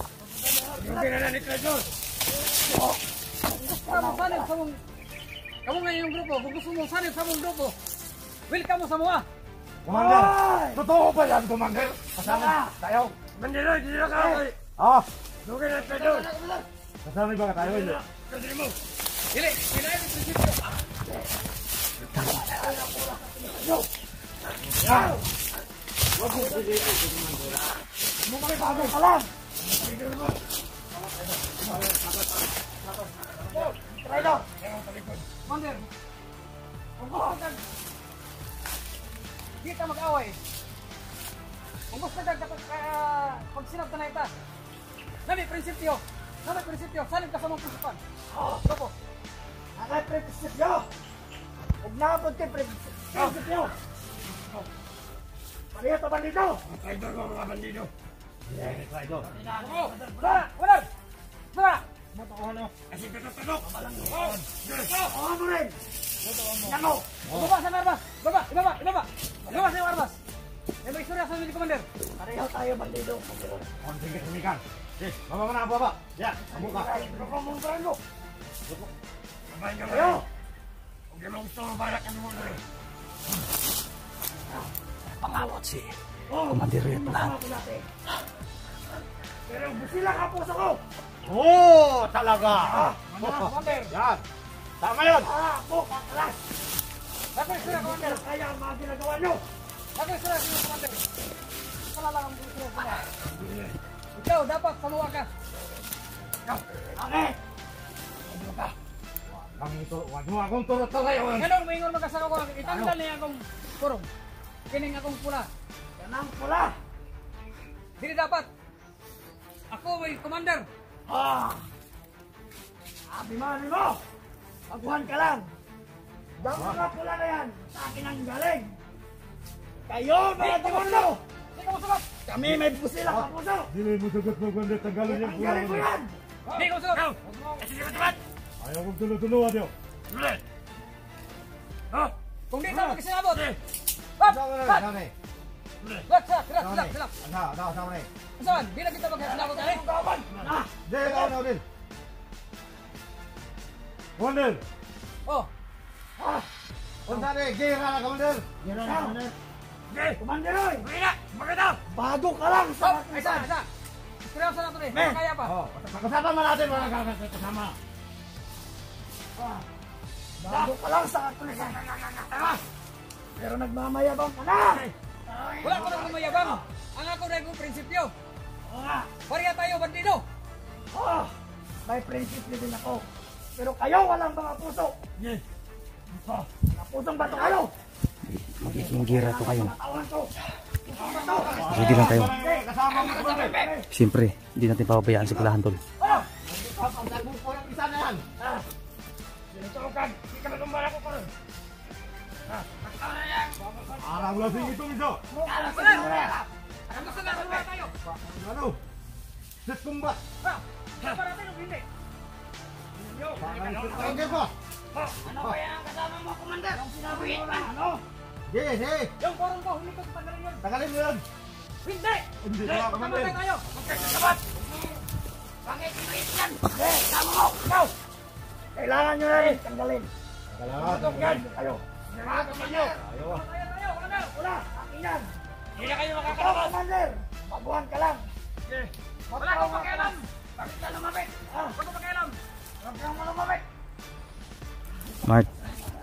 Kamu ngayon yung grupo, kung gusto mo sanib sa mong grupo, welcome mo sa mga. Commander! Totoo ba yan, Commander? Kasama tayo? Bandilo, hindi na ka. Ah! Dugay na tayo. Kasama ba ka tayo? Hindi. Dili, kailangan yung prinsipyo. Commander, kung gusto ka, di ka mag-away. Kung gusto ka, pag sinabta na ita, nami prinsipyo, salim ka sa mga prinsipan. Opo. Ang prinsipyo. Huwag na abot kay prinsipyo. Pareho to bandito. Traidor ko mga bandito. Traidor. Wala! Kasi tatanok. Oo mo rin. Nako. Ibaba sa mga arbas! Ibaba sa mga arbas! May istorya sa mga commander. Pareho tayo bandito. Ang sige, sumikan. Eh, baba mo na, baba. Yan, amo ka. Kamuntran mo. Sabay ka kayo. Huwag naman gusto mo balak ang mundo eh. Pangawat si Commander Vietnam. Pero busila ka puso ko. Oo, talaga. Commander! Yan. Tama yun. Ako, kakalas. Ako istorya, commander! Kaya ang mga ginagawa nyo. Ako istorya, commander! Wala lang ang istorya ko na. Ikaw, dapat saluwa ka. Bakit? Wag mo akong turot ka ngayon. Ganun, maingon magkasaka ko. Itanggal niya akong kurong. Kining akong pula. Yan ang pula. Dili dapat. Ako may commander. Abimani mo. Pagbuhan ka lang. Dang mga pula na yan. Sa akin ang galing. Kayo, mga demonyo. Hindi ka masagot. Kami may busila ka puso. Dili mo sagot mo kundi tanggalin yung Tanggalin ko yan. Hindi ka masagot. Kasi di ba dibat? Ayaw kong tulo-tuloan yun. Kung di ka magkasinabot. Saan na rin? Silak. Saan rin? Saan? Di na kita magkasinabot. Hindi, ikaw din. Commander! Oh, Punta rin, gira na, Commander! Commander oy. Bago ka lang sa isa. Seryoso na ito eh. Kaya pa. Oh, kasama mo natin mga kasama. Bago ka lang sa katulisan. Pero nagmamayabang ka na. Wala ko nang mayabang. Ang ako na yung prinsipyo. Pariya tayo, bandido. May prinsipyo din ako. Pero kayo walang mga puso. Mga pusong bato kayo. Magiging gira to kayo. Katawan ko. Ready lang kayo. Kasama mo, Commander! Siyempre, hindi natin papabayaan si Kulahan Tol. Ang talbog ko yung isa na yan! Sinutukan. Hindi ka magumbala ko pa rin. Arang lasing itong isa! Ang gusto na saluwa tayo. Ano? Set combat! Para tayo, hindi. Okay pa! Ano kaya ang kasama mo, Commander? Ang sinabihin pa. Ano? Sige! Yung korong ko, hindi ko tagalin yun. Tagalin mo yan! Hindi! Hindi ka, Commander! Magkamatay tayo. Bakit inuit yan? Tama mo. Ikaw. Kailangan nyo na rin tanggalin. Kailangan! Yan. Kayo. Nakakamay nyo. Ayaw ah! Tayo, commander. Wala. Akin yan. Hindi na kayo Ikaw, makakalaban. Commander. Baguhan ka lang. Wala akong pakialam. Bakit ka lumapit? Wala akong pakialam. Huwag kang lumapit. Mark,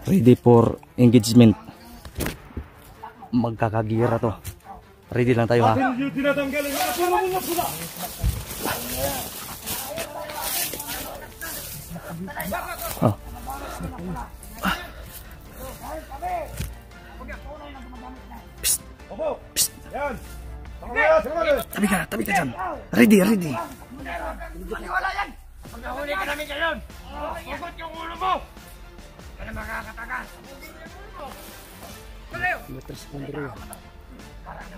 ready for engagement. Magkakagira to. Ready lang tayo ha. Atin yung tinatanggalin! Pula mo nga pula! Oh. Opo! Yan! Commander! Tabi ka dyan. Ready. Maniwala yan. Pag nahuli ka namin ngayon, hugot yung ulo mo. Ka na makakatakas. Tayo. Parang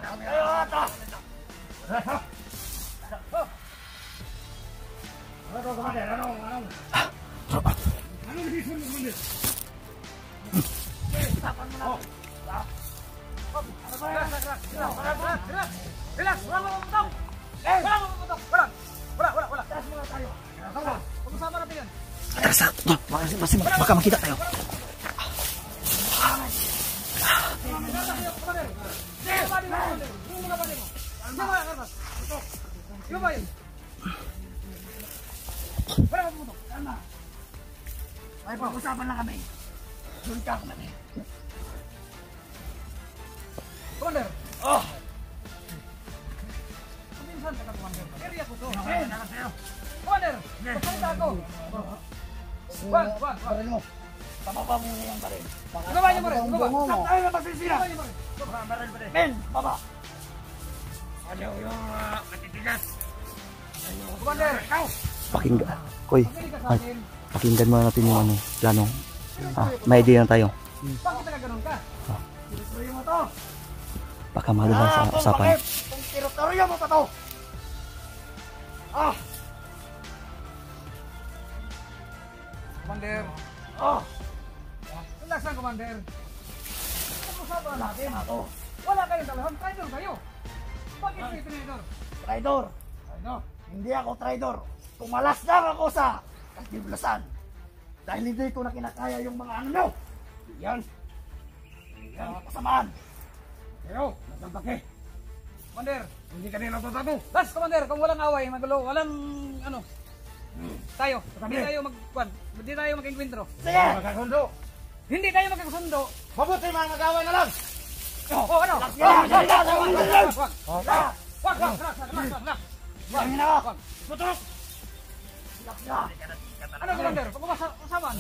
Relax, wala maputok. Wala maputok. Wala. Pag-usapan natin yan. Atras na. Baka makita tayo. Ay, pag-usapan lang kami. Doon ka kami. Commander! Oh! Kuminsan ka, Commander. Area ko to. Commander! Pagsalita ako. Wag. Pababa mo yung baril. Ibaba niyo baril. Saan tayo na masisira? Men, baba. Ano yung matitigas? Commander! Pakinggan. Koy, Pagpili ka sa akin. pakinggan mo natin yung ano, plano. May idea na tayo. Bakit ka ganun ka? Tinutuloy mo to. Baka maluman sa usapan. Kung teritoryo mo pa to. Commander. Relax lang, Commander. Pag-usapan natin. Wala kayong dalahan. Traidor kayo. Bakit kayo traidor? Traidor. Hindi ako traidor. Tumalas lang ako sa kasiblasan. Dahil hindi ko na kinakaya yung mga ano nyo. Yan ang kasamaan. Kayo, nagpapake. Commander, hindi ka nila tatago. Last, Commander, kung walang away, magulo, walang ano. Tayo, hindi tayo mag-enkwentro. Sige! Hindi tayo magkasundo. Mabuti mga mag-away na lang! Ano? Wag. Putok! Ano, Commander? Pag-usapan.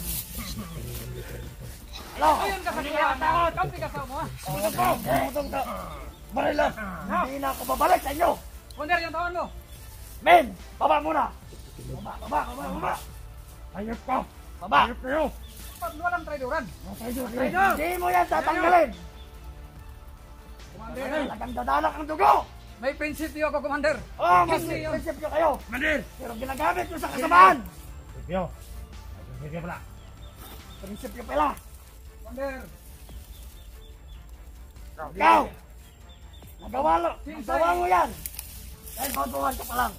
Ano? Ayun ka sa kaya. Kampi ka sa mo, ha? Putok ka! Barila! Hindi na ako babalik sa inyo! Commander, yung tawan mo. Men! Baba muna! Baba! Ayop ko! Baba! Ayop kayo! Pag walang traidoran. Traidor! Hindi mo yan tatanggalin! Commander, Talagang dadanak ang dugo! may prinsipyo ako, Commander. Oh, mas Kasi yun. prinsipyo kayo! Pero ginagamit nyo sa kasamaan! Prinsipyo pala! Commander, Ikaw! Nagawa mo yan! Dahil baguhan ka pa lang!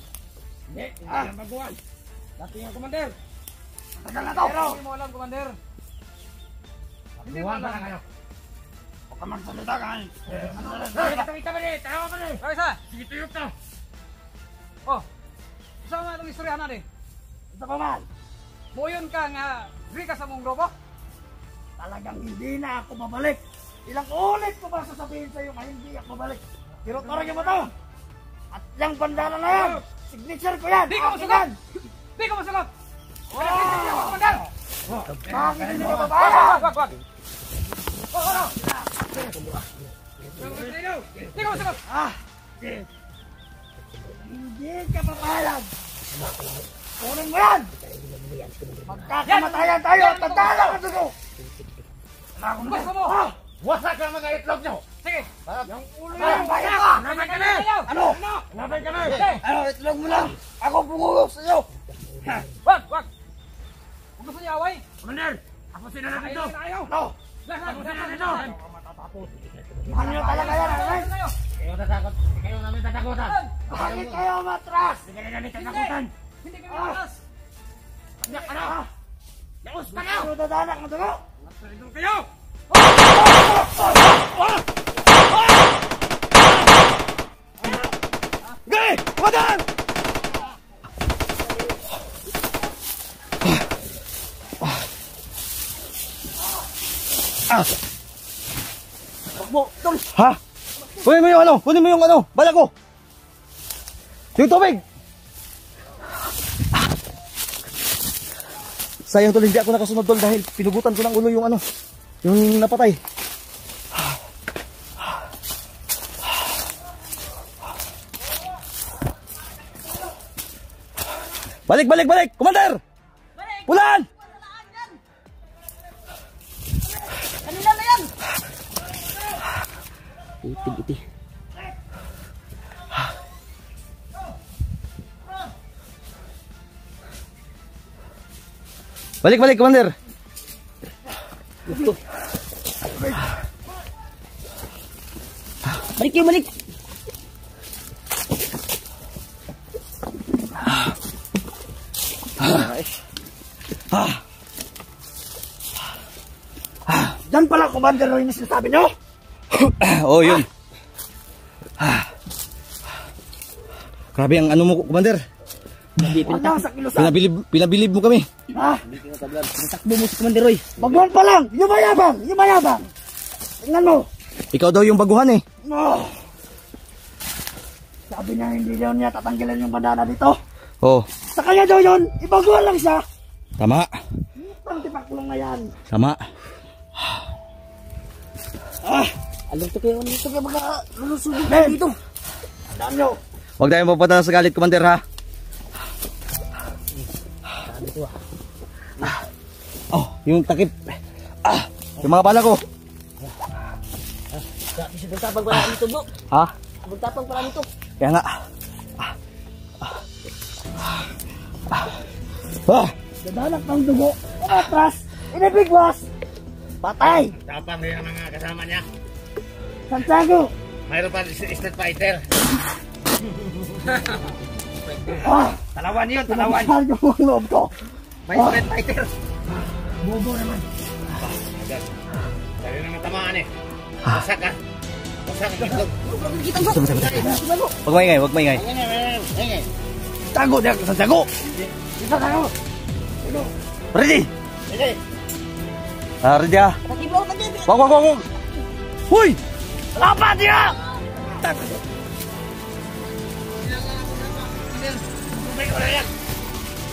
hindi yan baguhan. Dati yung Commander. Tagal na to! Hindi mo alam, Commander. Hindi mo alam. Huwag ka magsalita ka! Ay, isa. Sige, tuyok na. Oh, saan mo itong istoryahan natin? Ito pa man! Buyon ka nga, free ka sa mong grupo? Talagang hindi na ako babalik! Ilang ulit ko ba sasabihin sa'yo na hindi ako babalik? Pero taragin mo to! At yung bandana na yan! Signature ko yan! Di ka Akin masagot! yan! Di ka masagot! Commander! Bakit hindi ka babalik? Wag! Ano? Di ka masagot! Hindi ka papayag! Kunin mo yan! Magkakamatayan tayo at tandaan ang dugo! Gusto mo? Wasak ang mga itlog nyo! Sige! Yung ulo yan! Bayan ka! Laban kami! Ano? Laban kami! Ano? Itlog mo lang! Ako pumulog sa iyo! Wag! Kung gusto niya away? Commander! Ako sinanap Ayaw! Ayaw! No! Ako Ano nyo talaga yan? Ano? Kayo namin tatakutan. Bakit kayo matras? Hindi ka namin tatakutan. Hindi kami matas! Ano? Naus ka na! Ano dadanak ng dugo? Traidor kayo! Gay! Wadan! Ha? Kunin mo yung ano? Kunin mo yung ano? Bala ko! Yung tubig! Sayang tol, hindi ako nakasunod tol dahil pinugutan ko ng ulo yung ano, yung napatay. Balik! Commander! Pulaan! Kanina na yan! Itig. Balik, Commander. Balik kayo, balik. Yan pala, Commander, yung sinasabi nyo. Oh, yun. Grabe ang ano mo, Commander. Ano sa kilusan? Pinabilib mo kami. Ha? Takbo mo si Commander Roy. Baguhan pa lang! Yumayabang! Yumayabang! Tingnan mo! Ikaw daw yung baguhan eh. Oh. Sabi niya hindi daw niya tatanggilan yung bandana dito. Oh, Sa kanya daw yun, ibaguhan lang siya. tama. Ang tipak lang na yan. Tama. Alam to kayo mga lulusugin Men! dito. Tandaan nyo, Huwag tayong mapunta sa galit, Commander, ha? Oh, yung takip. Yung mga bala ko. Magtapang pala nito, bro. Ha? Magtapang pala nito. Kaya nga. dadanak ng dugo. Atras! Inibigwas! Patay! Tapang rin ang mga kasama niya. Santiago! Mayroon pa street fighter. Talawan yun, talawan. Talawan yung mga loob ko. May street fighter. Bobo naman. Dali na matamaan eh. Wasak ka. Wasak ang itlog. Huwag maingay, huwag maingay. Santiago! Diyak! Santiago! Santiago! Ready? Sige. Ready, ha? Wag. Huy! Lapat niya!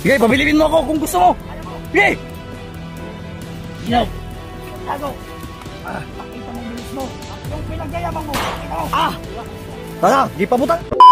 Sige, pabilibin mo ako kung gusto mo. Sige! Santiago! Pakita mo ang bilis mo. At yung pinagayabang mo. Pakita mo. Tara, di pabutan.